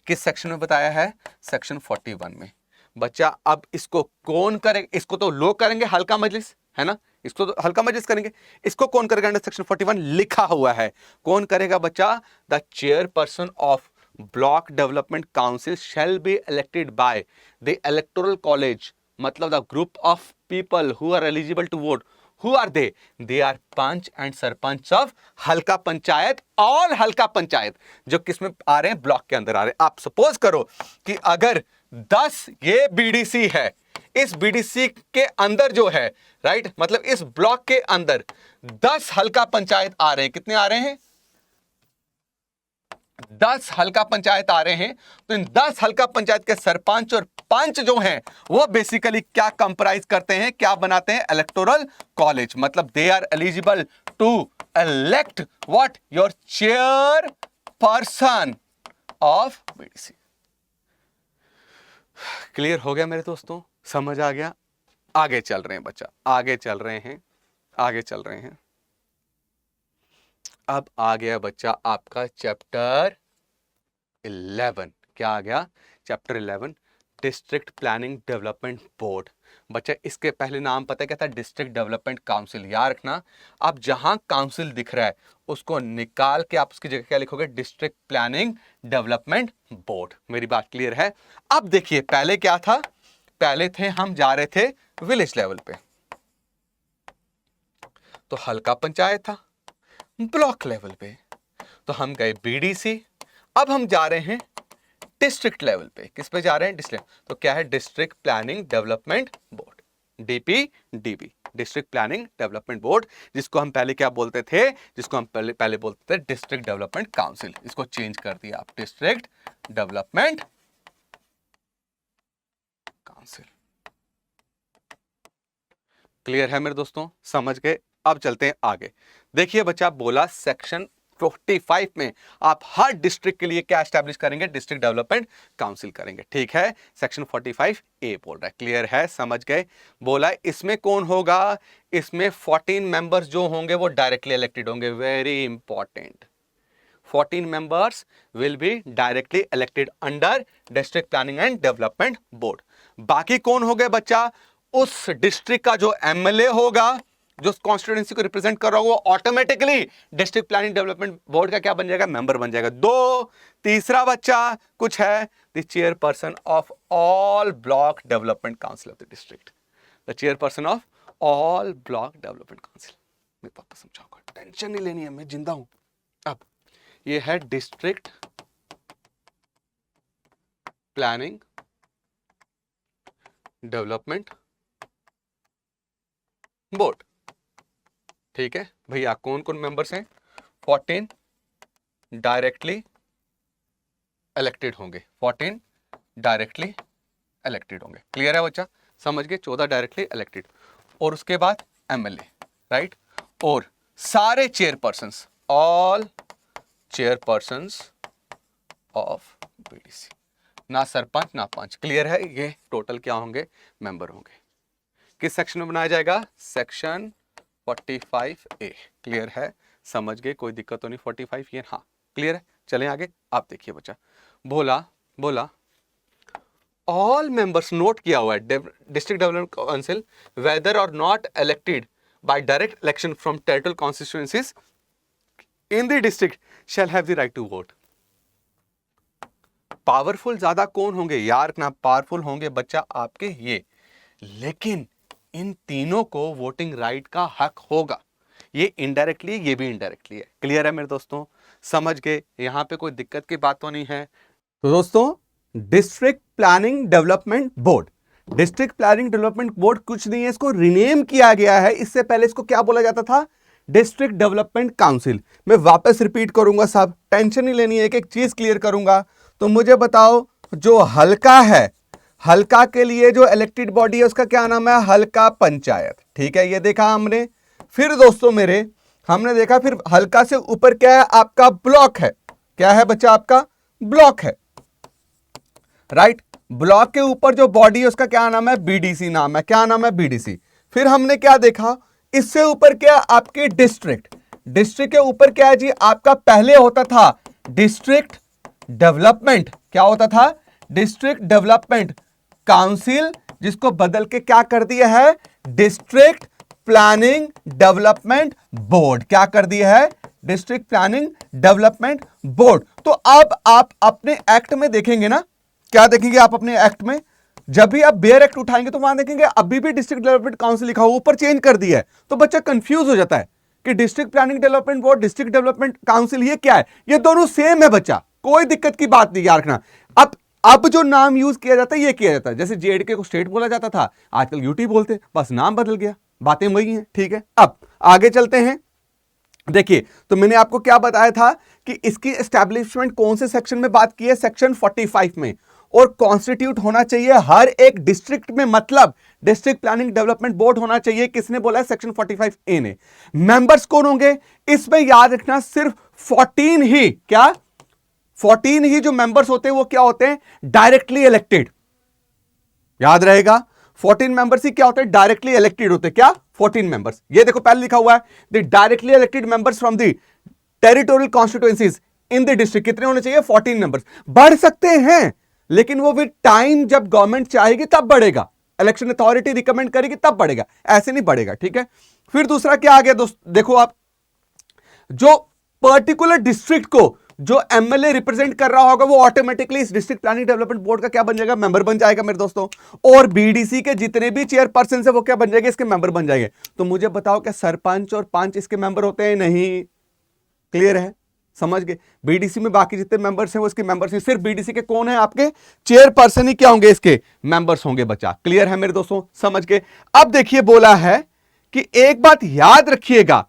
किस सेक्शन में बताया है? सेक्शन 41 में। बच्चा अब इसको कौन करेगा? इसको तो लोग करेंगे, हल्का मजलिस, है ना, इसको तो हल्का मजलिस करेंगे। इसको कौन करेगा? अंडर सेक्शन 41 लिखा हुआ है। कौन करेगा बच्चा? The chairperson of block development council shall be elected by the electoral college, मतलब the group of people who are eligible to vote. Who are they? They are panch and sarpanch of halqa panchayat, all हल्का पंचायत, जो किसमें आ रहे हैं? ब्लॉक के अंदर आ रहे हैं। आप सपोज करो कि अगर 10 ये बीडीसी है, इस बीडीसी के अंदर जो है, राइट, मतलब इस ब्लॉक के अंदर 10 हल्का पंचायत आ रहे हैं। कितने आ रहे हैं? 10 हल्का पंचायत आ रहे हैं। तो इन 10 हल्का पंचायत के सरपंच और पंच जो हैं वो बेसिकली क्या कंप्राइज करते हैं? क्या बनाते हैं? Electoral college. मतलब they are eligible to elect what? Your chairperson of BDC. Clear हो गया मेरे दोस्तों? समझ आ गया? आगे चल रहे हैं बच्चा, आगे चल रहे हैं, आगे चल रहे हैं। अब आ गया बच्चा आपका चैप्टर 11। क्या आ गया? Chapter 11 district planning development board. बच्चा इसके पहले नाम पता है क्या था? District development council. याद रखना, अब जहां काउंसिल दिख रहा है उसको निकाल के आप उसकी जगह क्या लिखोगे? District planning development board. मेरी बात क्लियर है? अब देखिए पहले क्या था? पहले थे हम जा रहे थे विलेज लेवल पे, तो हल्का पंचायत था। ब्लॉक लेवल पे तो हम गए बीडीसी। अब हम जा रहे हैं डिस्ट्रिक्ट लेवल पे। किस पे जा रहे हैं? डिस्ट्रिक्ट। तो क्या है? District planning development board, DPDB, district planning development board, जिसको हम पहले क्या बोलते थे? जिसको हम पहले बोलते थे डिस्ट्रिक्ट डेवलपमेंट काउंसिल। इसको चेंज कर दिया आप, डिस्ट्रिक्ट डेवलपमेंट काउंसिल। क्लियर है मेरे दोस्तों? समझ गए? अब चलते हैं आगे। देखिए बच्चा, बोला सेक्शन 45 में आप हर डिस्ट्रिक्ट के लिए क्या एस्टैब्लिश करेंगे? डिस्ट्रिक्ट डेवलपमेंट काउंसिल करेंगे। ठीक है, सेक्शन 45 ए बोल रहा है। क्लियर है? समझ गए? बोला इसमें कौन होगा? इसमें 14 मेंबर्स जो होंगे वो डायरेक्टली इलेक्टेड होंगे। Very important, 14 members will be directly elected under district planning and development board। बाकी कौन हो गए बच्चा? उस डिस्ट्रिक्ट का जो एमएलए होगा, जो कॉन्स्टिट्यूएंसी को रिप्रेजेंट कर रहा होगा, वो automatically district planning development board का क्या बन जाएगा? मेंबर बन जाएगा। दो, तीसरा बच्चा कुछ है, the chairperson of all block development council of the district, the chairperson of all block development council. मैं पापा समझाऊंगा, टेंशन नहीं लेनी है, मैं जिंदा हूं। अब ये है डिस्ट्रिक्ट प्लानिंग डेवलपमेंट बोर्ड। ठीक है भैया, कौन कौन मेंबर्स हैं? 14 डायरेक्टली इलेक्टेड होंगे, 14 डायरेक्टली इलेक्टेड होंगे। क्लियर है बच्चा? समझ गए? 14 डायरेक्टली इलेक्टेड और उसके बाद एमएलए, राइट। और सारे chairpersons, all chairpersons of BDC, ना सरपंच ना पंच। क्लियर है? ये टोटल क्या होंगे? मेंबर होंगे। किस सेक्शन में बनाया जाएगा? Section 45A। क्लियर है? समझ गए? कोई दिक्कत तो नहीं? 45 ये, हाँ क्लियर है। चलें आगे। आप देखिए बच्चा, बोला ऑल मेंबर्स, नोट किया हुआ है, district development council whether or not elected by direct election from territorial constituencies in the district shall have the right to vote. Powerful ज्यादा कौन होंगे यार? ना पावरफुल होंगे बच्चा आपके ये, लेकिन इन तीनों को वोटिंग राइट का हक होगा। ये इनडायरेक्टली, ये भी इनडायरेक्टली है। क्लियर है मेरे दोस्तों? समझ गए? यहां पे कोई दिक्कत की बात तो नहीं है। तो दोस्तों, district planning development board, district planning development board कुछ नहीं है, इसको रिनेम किया गया है। इससे पहले इसको क्या बोला जाता था? District development council. मैं वापस रिपीट करूंगा, सब टेंशन नहीं लेनी है, एक एक चीज क्लियर करूंगा। तो मुझे बताओ, जो हल्का है, हल्का के लिए जो इलेक्टेड बॉडी है उसका क्या नाम है? हल्का पंचायत। ठीक है, ये देखा हमने। फिर दोस्तों मेरे, हमने देखा फिर हल्का से ऊपर क्या है? आपका ब्लॉक है। क्या है बच्चा? आपका ब्लॉक है, राइट। ब्लॉक के ऊपर जो बॉडी है उसका क्या नाम है? बीडीसी नाम है। क्या नाम है? बीडीसी। फिर हमने क्या देखा? इससे ऊपर क्या? आपकी डिस्ट्रिक्ट। डिस्ट्रिक्ट के ऊपर क्या है जी? आपका पहले होता था डिस्ट्रिक्ट डेवलपमेंट। क्या होता था? डिस्ट्रिक्ट डेवलपमेंट काउंसिल, जिसको बदल के क्या कर दिया है? District planning development board. क्या कर दिया है? District planning development board. तो अब आप अपने एक्ट में देखेंगे ना, क्या देखेंगे आप अपने एक्ट में? जब भी आप बेयर एक्ट उठाएंगे तो वहां देखेंगे अभी भी डिस्ट्रिक्ट डेवलपमेंट काउंसिल लिखा हुआ, ऊपर चेंज कर दिया है। तो बच्चा कंफ्यूज हो जाता है कि district planning development board, district development council, ये क्या है? ये दोनों सेम है बच्चा, कोई दिक्कत की बात नहीं याद रखना। अब जो नाम यूज किया जाता है ये किया जाता है। जैसे जेएंडके को स्टेट बोला जाता था, आजकल यूटी बोलते हैं, बस नाम बदल गया, बातें वही हैं। ठीक है, अब आगे चलते हैं। देखिए, तो मैंने आपको क्या बताया था कि इसकी एस्टैब्लिशमेंट कौन से सेक्शन में बात की है? सेक्शन 45 में। और कॉन्स्टिट्यूट होना चाहिए हर एक डिस्ट्रिक्ट में, मतलब डिस्ट्रिक्ट प्लानिंग डेवलपमेंट बोर्ड होना चाहिए। किसने बोला है? सेक्शन 45A ने। मेंबर्स कौन होंगे इसमें? याद रखना, सिर्फ 14 ही, क्या 14 ही जो मेंबर्स होते हैं वो क्या होते हैं? Directly elected. याद रहेगा, 14 मेंबर्स ही क्या होते हैं? डायरेक्टली इलेक्टेड होते हैं। क्या? 14 मेंबर्स। ये देखो पहले लिखा हुआ है, the directly elected members from the territorial constituencies in the district. कितने होने चाहिए? 14 मेंबर्स। बढ़ सकते हैं, लेकिन वो विद टाइम, जब गवर्नमेंट चाहेगी तब बढ़ेगा, इलेक्शन अथॉरिटी रिकमेंड करेगी तब बढ़ेगा, ऐसे नहीं बढ़ेगा। ठीक है, फिर दूसरा क्या आ गया दोस्त? देखो आप, जो पर्टिकुलर डिस्ट्रिक्ट को जो एमएलए रिप्रेजेंट कर रहा होगा वो ऑटोमेटिकली इस डिस्ट्रिक्ट प्लानिंग डेवलपमेंट बोर्ड का क्या बन जाएगा? मेंबर बन जाएगा मेरे दोस्तों। और बीडीसी के जितने भी चेयरपर्सन है वो क्या बन जाएंगे? इसके मेंबर बन जाएंगे। तो मुझे बताओ, क्या सरपंच और पंच इसके मेंबर होते हैं? नहीं। क्लियर है? समझ गए? बीडीसी में बाकी जितने मेंबर्स हैं वो इसके मेंबर्स हैं, सिर्फ बीडीसी के कौन है? आपके चेयरपर्सन ही क्या होंगे? इसके मेंबर्स होंगे बच्चा। क्लियर है मेरे दोस्तों? समझ गए? अब देखिए, बोला है कि एक बात याद रखिएगा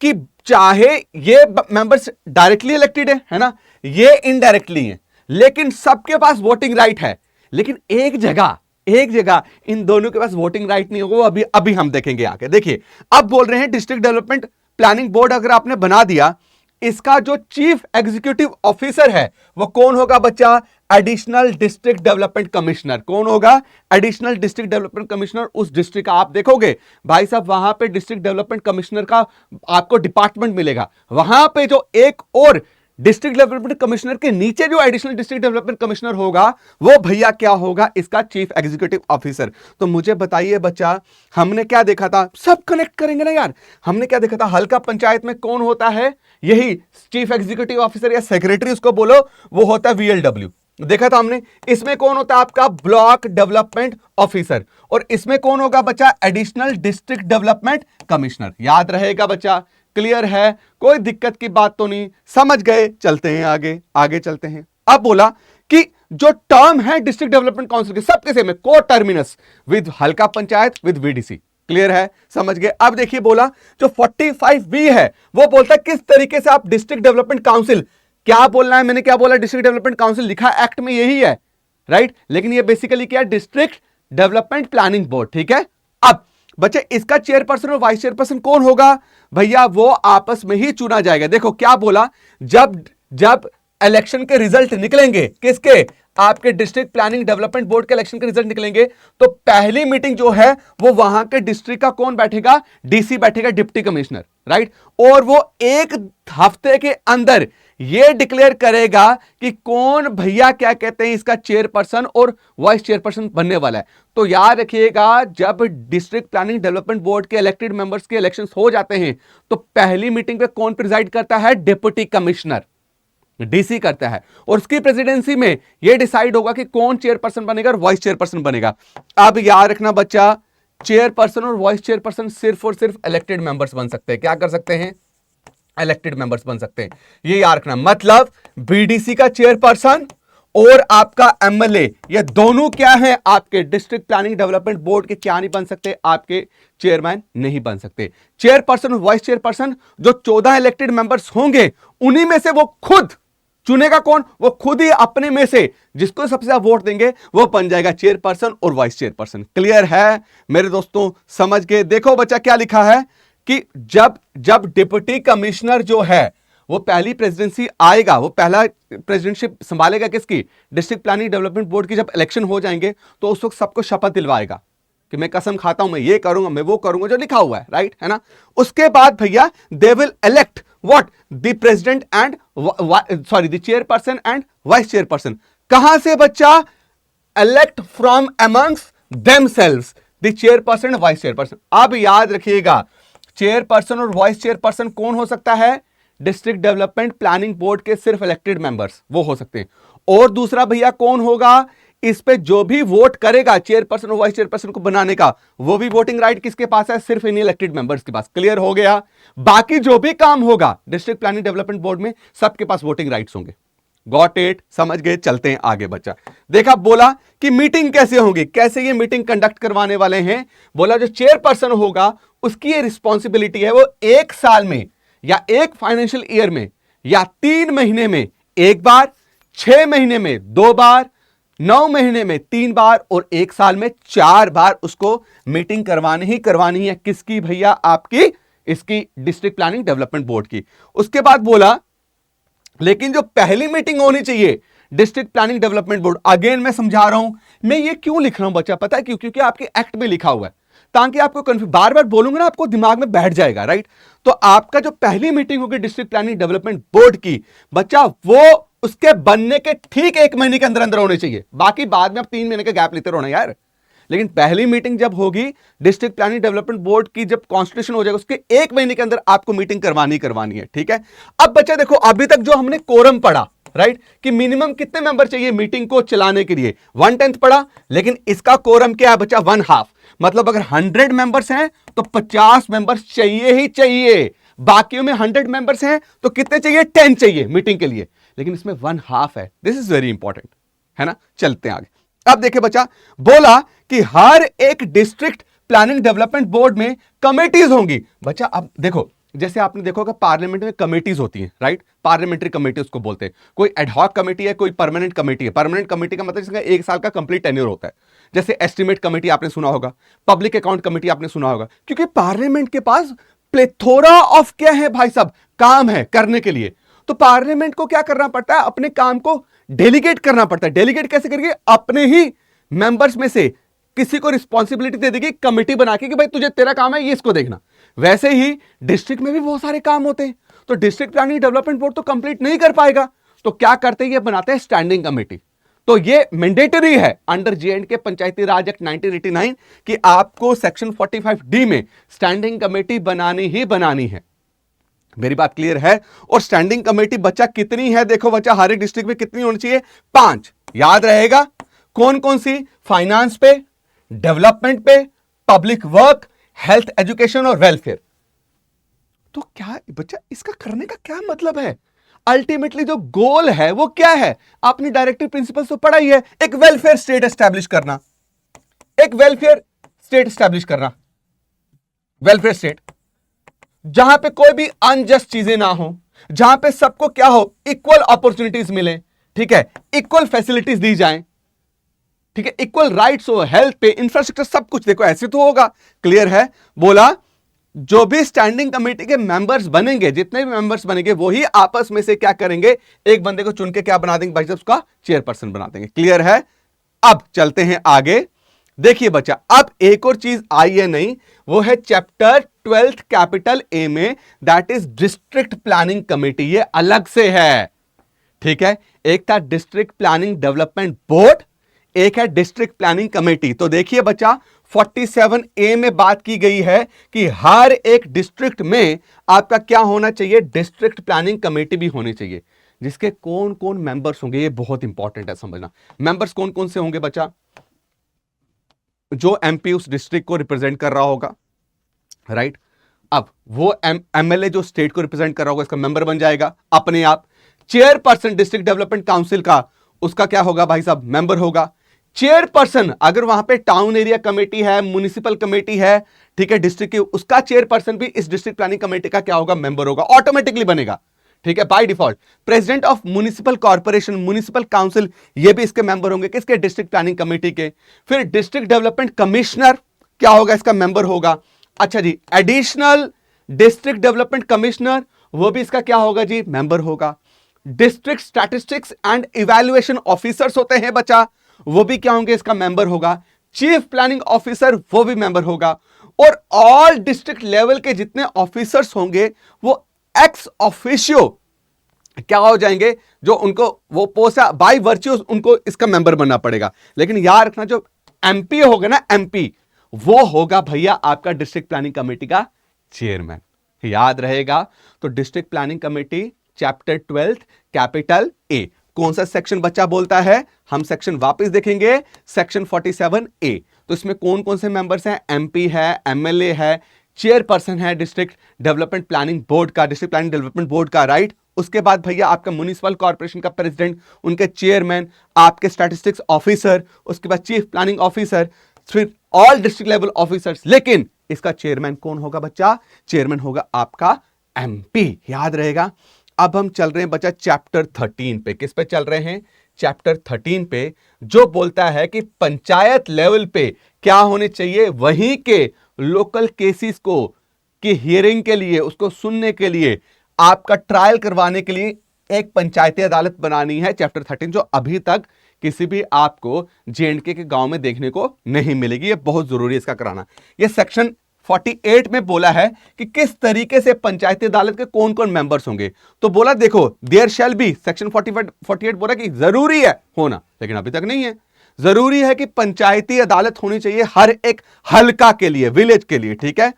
कि चाहे ये मेंबर्स डायरेक्टली इलेक्टेड है ना, ये इनडायरेक्टली है, लेकिन सबके पास वोटिंग राइट है। लेकिन एक जगह इन दोनों के पास वोटिंग राइट नहीं होगा, वो अभी हम देखेंगे आगे। देखिए, अब बोल रहे हैं डिस्ट्रिक्ट डेवलपमेंट प्लानिंग बोर्ड अगर आपने बना दिया, इसका जो चीफ एग्जीक्यूटिव ऑफिसर है वो कौन होगा बच्चा? Additional district development commissioner. कौन होगा? Additional district development commissioner. उस डिस्ट्रिक्ट का आप देखोगे भाई साहब, वहां पे डिस्ट्रिक्ट डेवलपमेंट कमिश्नर का आपको डिपार्टमेंट मिलेगा। वहां पे जो एक और डिस्ट्रिक्ट डेवलपमेंट कमिश्नर के नीचे जो एडिशनल डिस्ट्रिक्ट डेवलपमेंट कमिश्नर होगा वो भैया क्या होगा? इसका चीफ एग्जीक्यूटिव ऑफिसर। तो मुझे बताइए बच्चा, हमने क्या देखा था? सब कनेक्ट करेंगे ना यार। हमने क्या देखा था? हल्का पंचायत में कौन होता है? यही चीफ एग्जीक्यूटिव ऑफिसर या सेक्रेटरी उसको बोलो, वो होता है VLW। देखा था हमने। इसमें कौन होता है? आपका ब्लॉक डेवलपमेंट ऑफिसर। और इसमें कौन होगा बच्चा? Additional district development commissioner. याद रहेगा बच्चा? क्लियर है? कोई दिक्कत की बात तो नहीं? समझ गए? चलते हैं आगे चलते हैं। अब बोला कि जो टर्म है डिस्ट्रिक्ट डेवलपमेंट काउंसिल के सबके सेम है, को टर्मिनस विद हल्का पंचायत विद VDC। क्लियर है? समझ गए? अब देखिए, बोला जो 45B है वो बोलता है किस तरीके से आप डिस्ट्रिक्ट डेवलपमेंट काउंसिल, क्या बोलना है? मैंने क्या बोला? डिस्ट्रिक्ट डेवलपमेंट काउंसिल लिखा एक्ट में यही है, राइट। लेकिन ये बेसिकली क्या है? District development planning board. ठीक है, अब बच्चे इसका चेयरपर्सन और वाइस चेयरपर्सन कौन होगा भैया, वो आपस में ही चुना जाएगा। देखो क्या बोला, जब जब इलेक्शन के रिजल्ट निकलेंगे, किसके, आपके डिस्ट्रिक्ट प्लानिंग डेवलपमेंट बोर्ड के इलेक्शन के रिजल्ट निकलेंगे, तो पहली मीटिंग जो है वो वहां के डिस्ट्रिक्ट का कौन बैठेगा, डीसी बैठेगा, डिप्टी कमिश्नर, राइट। और वो एक हफ्ते के अंदर ये डिक्लेयर करेगा कि कौन भैया क्या कहते हैं इसका चेयरपर्सन और वाइस चेयरपर्सन बनने वाला है। तो याद रखिएगा, जब डिस्ट्रिक्ट प्लानिंग डेवलपमेंट बोर्ड के इलेक्टेड मेंबर्स के इलेक्शंस हो जाते हैं तो पहली मीटिंग पे कौन प्रिजाइड करता है, डिप्टी कमिश्नर, डीसी करता है। और उसकी प्रेसिडेंसी में यह डिसाइड होगा कि कौन चेयरपर्सन बनेगा और वाइस चेयरपर्सन बनेगा। अब याद रखना बच्चा, चेयरपर्सन और वाइस चेयरपर्सन सिर्फ और सिर्फ इलेक्टेड मेंबर्स बन सकते हैं। क्या कर सकते हैं, इलेक्टेड मेंबर्स बन सकते हैं। ये याद रखना, मतलब बीडीसी का चेयरपर्सन और आपका एमएलए, ये दोनों क्या है, आपके डिस्ट्रिक्ट प्लानिंग डेवलपमेंट बोर्ड के क्या नहीं बन सकते, आपके चेयरमैन नहीं बन सकते। चेयरपर्सन और वाइस चेयरपर्सन जो 14 इलेक्टेड मेंबर्स होंगे, उन्हीं में से वो खुद चुनेगा। कौन, वो खुद ही अपने में से जिसको सबसे ज्यादा वोट देंगे वो बन जाएगा चेयरपर्सन और वाइस चेयरपर्सन। क्लियर है मेरे दोस्तों, समझ गए। देखो बच्चा क्या लिखा है कि जब डिप्टी कमिश्नर जो है वो पहली प्रेसिडेंसी आएगा, वो पहला प्रेसिडेंटशिप संभालेगा किसकी, डिस्ट्रिक्ट प्लानिंग डेवलपमेंट बोर्ड की। जब इलेक्शन हो जाएंगे तो उस वक्त सबको शपथ दिलवाएगा कि मैं कसम खाता हूं, मैं ये करूंगा, मैं वो करूंगा, जो लिखा हुआ है, राइट है ना। उसके बाद भैया they will elect what, the president and the chairperson and vice chairperson. कहां से बच्चा, elect from amongst themselves the chairperson and vice chairperson. अब याद रखिएगा, चेयरपर्सन और वाइस चेयरपर्सन कौन हो सकता है, डिस्ट्रिक्ट डेवलपमेंट प्लानिंग बोर्ड के सिर्फ इलेक्टेड मेंबर्स वो हो सकते हैं। और दूसरा भैया कौन होगा, इस पे जो भी वोट करेगा चेयरपर्सन और वाइस चेयरपर्सन को बनाने का, वो भी वोटिंग राइट किसके पास है, सिर्फ इन इलेक्टेड मेंबर्स के पास। क्लियर हो गया। बाकी जो भी काम होगा डिस्ट्रिक्ट प्लानिंग डेवलपमेंट बोर्ड में, सबके पास वोटिंग राइट्स होंगे। गॉट इट, समझ गए। चलते हैं आगे बच्चा। देखा, बोला कि मीटिंग कैसे होगी, कैसे ये मीटिंग कंडक्ट करवाने वाले हैं। बोला जो चेयरपर्सन होगा उसकी ये रिस्पॉन्सिबिलिटी है, वो एक साल में या एक फाइनेंशियल ईयर में या 3 महीने में एक बार, 6 महीने में 2 बार, 9 महीने में 3 बार और 1 साल में 4 बार उसको मीटिंग करवानी ही करवानी है। किसकी भैया, आपकी इसकी डिस्ट्रिक्ट प्लानिंग डेवलपमेंट बोर्ड की। उसके बाद बोला लेकिन जो पहली मीटिंग होनी चाहिए district planning development board, again मैं समझा रहा हूं, मैं ये क्यों लिख रहा हूं बच्चा, पता है क्यों, क्योंकि आपके एक्ट में लिखा हुआ है, ताकि आपको बार बार बोलूंगा ना आपको दिमाग में बैठ जाएगा, राइट। तो आपका जो पहली मीटिंग होगी डिस्ट्रिक्ट प्लानिंग डेवलपमेंट बोर्ड की बच्चा, वो उसके बनने के ठीक 1 महीने के अंदर अंदर होने चाहिए। बाकी बाद में आप 3 महीने का गैप लेते रहो ना यार। लेकिन पहली मीटिंग जब होगी डिस्ट्रिक्ट प्लानिंग डेवलपमेंट बोर्ड की, जब कॉन्स्टिट्यूशन हो जाएगा उसके 1 महीने के अंदर आपको मीटिंग करवानी है, ठीक है। अब बच्चा देखो, अभी तक जो हमने कोरम पढ़ा, राइट, कि मिनिमम कितने मेंबर चाहिए मीटिंग को चलाने के लिए, 1/10 पढ़ा। लेकिन इसका कोरम क्या है बच्चा, 1/2। मतलब अगर 100 मेंबर्स हैं तो 50 मेंबर्स चाहिए ही चाहिए। बाकियों में 100 मेंबर्स हैं तो कितने चाहिए, 10 चाहिए मीटिंग के लिए। लेकिन इसमें 1/2 है। दिस इज वेरी इंपॉर्टेंट, है ना। चलते हैं आगे। अब देखिए बच्चा, बोला कि हर एक डिस्ट्रिक्ट प्लानिंग डेवलपमेंट बोर्ड में कमेटीज होंगी। बच्चा अब देखो, जैसे आपने देखो कि पार्लियामेंट में कमेटीज होती हैं, राइट, पार्लियामेंट्री कमेटी उसको बोलते हैं। कोई एडहॉक कमेटी है, कोई परमानेंट कमेटी है। परमानेंट कमेटी का मतलब इसका 1 साल का कंप्लीट टेन्योर होता है। जैसे एस्टिमेट कमेटी आपने सुना होगा, पब्लिक अकाउंट कमेटी आपने सुना होगा, क्योंकि पार्लियामेंट के पास प्लेथोरा ऑफ क्या है भाई साहब, काम है करने के लिए। तो पार्लियामेंट को क्या करना पड़ता है, अपने काम को डेलीगेट करना पड़ता है। डेलीगेट कैसे करेंगे, अपने ही मेंबर्स में से किसी को रिस्पॉन्सिबिलिटी दे देगी कमेटी बना के कि भाई तुझे तेरा काम है ये, इसको देखना। वैसे ही डिस्ट्रिक्ट में भी बहुत सारे काम होते हैं, तो डिस्ट्रिक्ट प्लानिंग डेवलपमेंट बोर्ड तो कंप्लीट नहीं कर पाएगा। तो क्या करते हैं, ये बनाते हैं स्टैंडिंग कमेटी। तो ये मैंडेटरी है under J&K Panchayati Raj act 1989 कि आपको सेक्शन 45D में स्टैंडिंग कमेटी बनानी ही बनानी है। मेरी बात क्लियर है। और स्टैंडिंग कमेटी बच्चा कितनी है, देखो बच्चा, हर एक डिस्ट्रिक्ट में कितनी होनी चाहिए, 5। याद रहेगा कौन कौन सी, फाइनेंस पे, डेवलपमेंट पे, पब्लिक वर्क, हेल्थ, एजुकेशन और वेलफेयर। तो क्या बच्चा इसका करने का क्या मतलब है, अल्टीमेटली जो गोल है वो क्या है, आपने डायरेक्टिव प्रिंसिपल्स तो पढ़ा ही है। एक वेलफेयर स्टेट एस्टैब्लिश करना, एक वेलफेयर स्टेट एस्टैब्लिश करना, वेलफेयर स्टेट जहां पे कोई भी अनजस्ट चीजें ना हो, जहां पे सबको क्या हो, इक्वल अपॉर्चुनिटीज मिले, ठीक है, इक्वल फैसिलिटीज दी जाएं, ठीक है, इक्वल राइट्स हो, हेल्थ पे, इंफ्रास्ट्रक्चर, सब कुछ। देखो ऐसे तो होगा, क्लियर है। बोला जो भी स्टैंडिंग कमेटी के मेंबर्स बनेंगे, जितने भी मेंबर्स बनेंगे, वही आपस में से क्या करेंगे, एक बंदे को चुन के क्या बना देंगे भाई साहब, उसका चेयरपर्सन बना देंगे। क्लियर है। अब चलते हैं आगे। देखिए बच्चा, अब एक और चीज आई है नहीं, वो है चैप्टर 12 कैपिटल ए में, that is district planning committee. ये अलग से है, ठीक है। एक था डिस्ट्रिक्ट प्लानिंग डेवलपमेंट बोर्ड, एक है डिस्ट्रिक्ट प्लानिंग कमेटी। तो देखिए बच्चा, 47A में बात की गई है कि हर एक डिस्ट्रिक्ट में आपका क्या होना चाहिए, डिस्ट्रिक्ट प्लानिंग कमेटी भी होनी चाहिए, जिसके कौन कौन मेंबर्स होंगे, ये बहुत इंपॉर्टेंट है समझना। मेंबर्स कौन कौन से होंगे बच्चा, जो एमपी उस डिस्ट्रिक्ट को रिप्रेजेंट कर रहा होगा, राइट। अब वो एमएलए जो स्टेट को रिप्रेजेंट कर रहा होगा, इसका मेंबर बन जाएगा अपने आप। चेयरपर्सन डिस्ट्रिक्ट डेवलपमेंट काउंसिल का, उसका क्या होगा भाई साहब, मेंबर होगा। चेयरपर्सन, अगर वहां पे टाउन एरिया कमेटी है, म्युनिसिपल कमेटी है, ठीक है, डिस्ट्रिक्ट की, उसका चेयरपर्सन भी इस डिस्ट्रिक्ट प्लानिंग कमेटी का क्या होगा, मेंबर होगा, ऑटोमेटिकली बनेगा, ठीक है, by default. President of municipal corporation, municipal council, ये भी इसके मेंबर होंगे, किसके, डिस्ट्रिक्ट प्लानिंग कमेटी के। फिर डिस्ट्रिक्ट डेवलपमेंट कमिश्नर क्या होगा, इसका मेंबर होगा। अच्छा जी, एडिशनल डिस्ट्रिक्ट डेवलपमेंट कमिश्नर, वो भी इसका क्या होगा जी, मेंबर होगा। District statistics and evaluation officers होते हैं बच्चा, वो भी क्या होंगे, इसका मेंबर होगा। चीफ प्लानिंग ऑफिसर, वो भी मेंबर होगा। और ऑल डिस्ट्रिक्ट लेवल के जितने ऑफिसर्स होंगे, वो एक्स ऑफिशियो क्या हो जाएंगे, जो उनको वो पोस्ट बाय वर्च्यू उनको इसका मेंबर बनना पड़ेगा। लेकिन याद रखना, जो एमपी होगा ना, एमपी, वो होगा भैया आपका डिस्ट्रिक्ट प्लानिंग कमेटी का चेयरमैन, याद रहेगा। तो district planning committee chapter 12 capital A, कौन सा सेक्शन बच्चा बोलता है, हम सेक्शन वापस देखेंगे, सेक्शन 47A। तो इसमें कौन कौन से मेंबर्स हैं, एमपी है, एमएलए है, चेयरपर्सन है डिस्ट्रिक्ट डेवलपमेंट प्लानिंग बोर्ड का, डिस्ट्रिक्ट प्लानिंग डेवलपमेंट बोर्ड का, राइट। उसके बाद भैया आपका म्युनिसिपल कॉर्पोरेशन का प्रेसिडेंट, उनके चेयरमैन, आपके स्टैटिस्टिक्स ऑफिसर, उसके बाद चीफ प्लानिंग ऑफिसर, फिर ऑल डिस्ट्रिक्ट लेवल ऑफिसर्स। लेकिन इसका चेयरमैन कौन होगा बच्चा, चेयरमैन होगा आपका एमपी, याद रहेगा। अब हम चल रहे हैं बच्चा चैप्टर 13 पे, किस पे चल रहे हैं, चैप्टर 13 पे, जो बोलता है कि पंचायत लेवल पे क्या होने चाहिए, वहीं के लोकल केसेस को की हियरिंग के लिए, उसको सुनने के लिए, आपका ट्रायल करवाने के लिए एक पंचायती अदालत बनानी है, चैप्टर 13, जो अभी तक किसी भी आपको जेएंडके के गांव में देखने को नहीं मिलेगी। ये बहुत जरूरी है इसका कराना। ये सेक्शन 48 में बोला है कि किस तरीके से पंचायती अदालत के कौन कौन मेंबर्स होंगे। तो बोला देखो, देयर शैल बी, सेक्शन 48 बोला कि जरूरी है होना, लेकिन अभी तक नहीं है। जरूरी है कि पंचायती अदालत होनी चाहिए हर एक हलका के लिए, विलेज के लिए, ठीक है।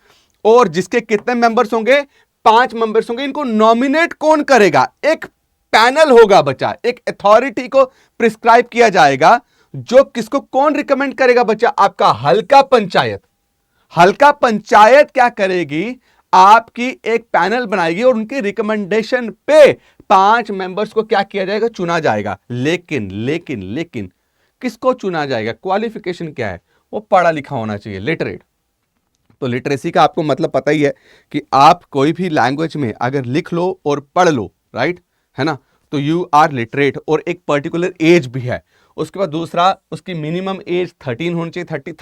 और जिसके कितने मेंबर्स होंगे, 5 मेंबर्स होंगे। इनको नॉमिनेट कौन करेगा, एक पैनल होगा बच्चा, एक अथॉरिटी को प्रिस्क्राइब किया जाएगा, जो किसको कौन रिकमेंड करेगा बच्चा, आपका हलका पंचायत। हलका पंचायत क्या करेगी, आपकी एक पैनल बनाएगी और उनकी रिकमेंडेशन पे 5 मेंबर्स को क्या किया जाएगा, चुना जाएगा। लेकिन लेकिन लेकिन किसको चुना जाएगा, क्वालिफिकेशन क्या है, वो पढ़ा लिखा होना चाहिए, लिटरेट। तो लिटरेसी का आपको मतलब पता ही है कि आप कोई भी लैंग्वेज में अगर लिख लो और पढ़ लो, राइट, है ना, तो यू आर लिटरेट। और एक पर्टिकुलर एज भी है। उसके बाद दूसरा, उसकी मिनिमम एज 13 होनी चाहिए,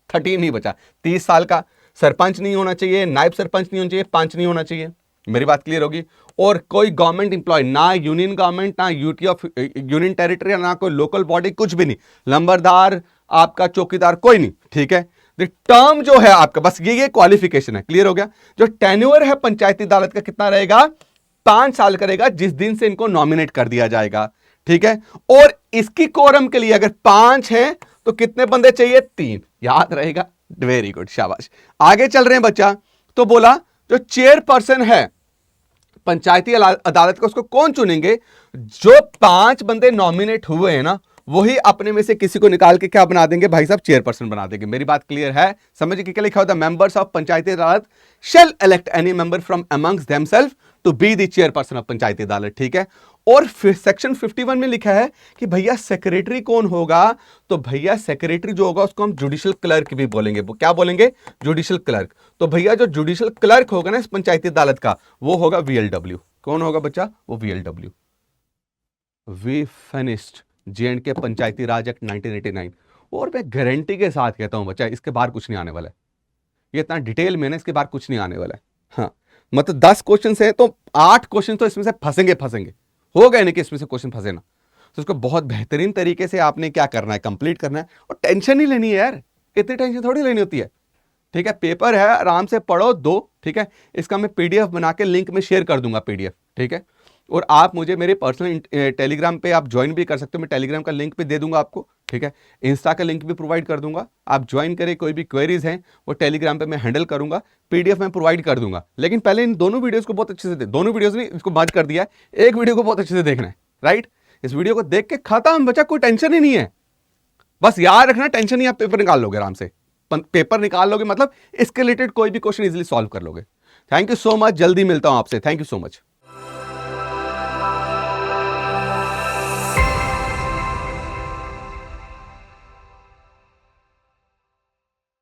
13 नहीं बचा, 30 साल का। सरपंच नहीं होना चाहिए, नायब सरपंच नहीं होना चाहिए, पंच नहीं होना चाहिए। मेरी बात क्लियर होगी। और कोई गवर्नमेंट इंप्लॉय, ना यूनियन गवर्नमेंट, ना यूटी ऑफ यूनियन टेरिटरी, ना कोई लोकल बॉडी, कुछ भी नहीं, लंबरदार, आपका चौकीदार, कोई नहीं, ठीक है। टर्म जो है आपका, बस ये क्वालिफिकेशन है, क्लियर हो गया। जो टेन्योर है पंचायती अदालत का कितना रहेगा, 5 साल करेगा, जिस दिन से इनको नॉमिनेट कर दिया जाएगा, ठीक है। और इसकी कोरम के लिए अगर 5 हैं तो कितने बंदे चाहिए, 3, याद रहेगा, वेरी गुड, शाबाश। आगे चल रहे हैं बच्चा। तो बोला जो चेयरपर्सन है पंचायती अदालत का, उसको कौन चुनेंगे, जो 5 बंदे नॉमिनेट हुए हैं ना, वही अपने में से किसी को निकाल के क्या बना देंगे भाई साहब, चेयरपर्सन बना देंगे। मेरी बात क्लियर है, समझिए क्या लिखा होता है, members of panchayati adalat shall elect any member from amongst themselves to be the chairperson of panchayati adalat, ठीक है। और फिर सेक्शन 51 में लिखा है कि भैया सेक्रेटरी कौन होगा, तो भैया सेक्रेटरी जो होगा उसको हम जुडिशियल क्लर्क भी बोलेंगे। वो क्या बोलेंगे, जुडिशियल क्लर्क। तो भैया जो जुडिशियल क्लर्क होगा ना इस पंचायती अदालत का, वो होगा VLW। कौन होगा बच्चा, वो VLW, we finished J&K Panchayati Raj act 1989। और मैं गारंटी के साथ कहता हूँ बच्चा, इसके बाहर कुछ नहीं आने वाला है। ये इतना डिटेल में ना, इसके बाहर कुछ नहीं आने वाला है। हाँ, मतलब 10 क्वेश्चन है तो 8 क्वेश्चन तो इसमें से फंसेंगे। हो गए नहीं कि इसमें से क्वेश्चन फंसे ना। तो उसको बहुत बेहतरीन तरीके से आपने क्या करना है, कंप्लीट करना है, और टेंशन नहीं लेनी है यार, इतनी टेंशन थोड़ी लेनी होती है। ठीक है, पेपर है, आराम से पढ़ो दो। ठीक है, इसका मैं पीडीएफ बना के लिंक में शेयर कर दूंगा पीडीएफ। ठीक है, और आप मुझे मेरे पर्सनल टेलीग्राम पे आप ज्वाइन भी कर सकते हो, मैं टेलीग्राम का लिंक भी दे दूंगा आपको। ठीक है, इंस्टा का लिंक भी प्रोवाइड कर दूंगा, आप ज्वाइन करें। कोई भी क्वेरीज हैं वो टेलीग्राम पे मैं हैंडल करूंगा, पीडीएफ में प्रोवाइड कर दूंगा। लेकिन पहले इन दोनों वीडियोस को बहुत अच्छे से दोनों वीडियोस नहीं, इसको मर्ज कर दिया है, एक वीडियो को बहुत अच्छे से देखना है। राइट, इस वीडियो को देख के खत्म बच्चा, कोई टेंशन ही नहीं है। बस याद रखना, टेंशन नहीं, आप पेपर निकाल लोगे आराम से। पेपर निकाल लोगे मतलब इसके रिलेटेड कोई भी क्वेश्चन इजीली सॉल्व कर लोगे। थैंक यू सो मच, जल्दी मिलता हूं आपसे। Thank you so much.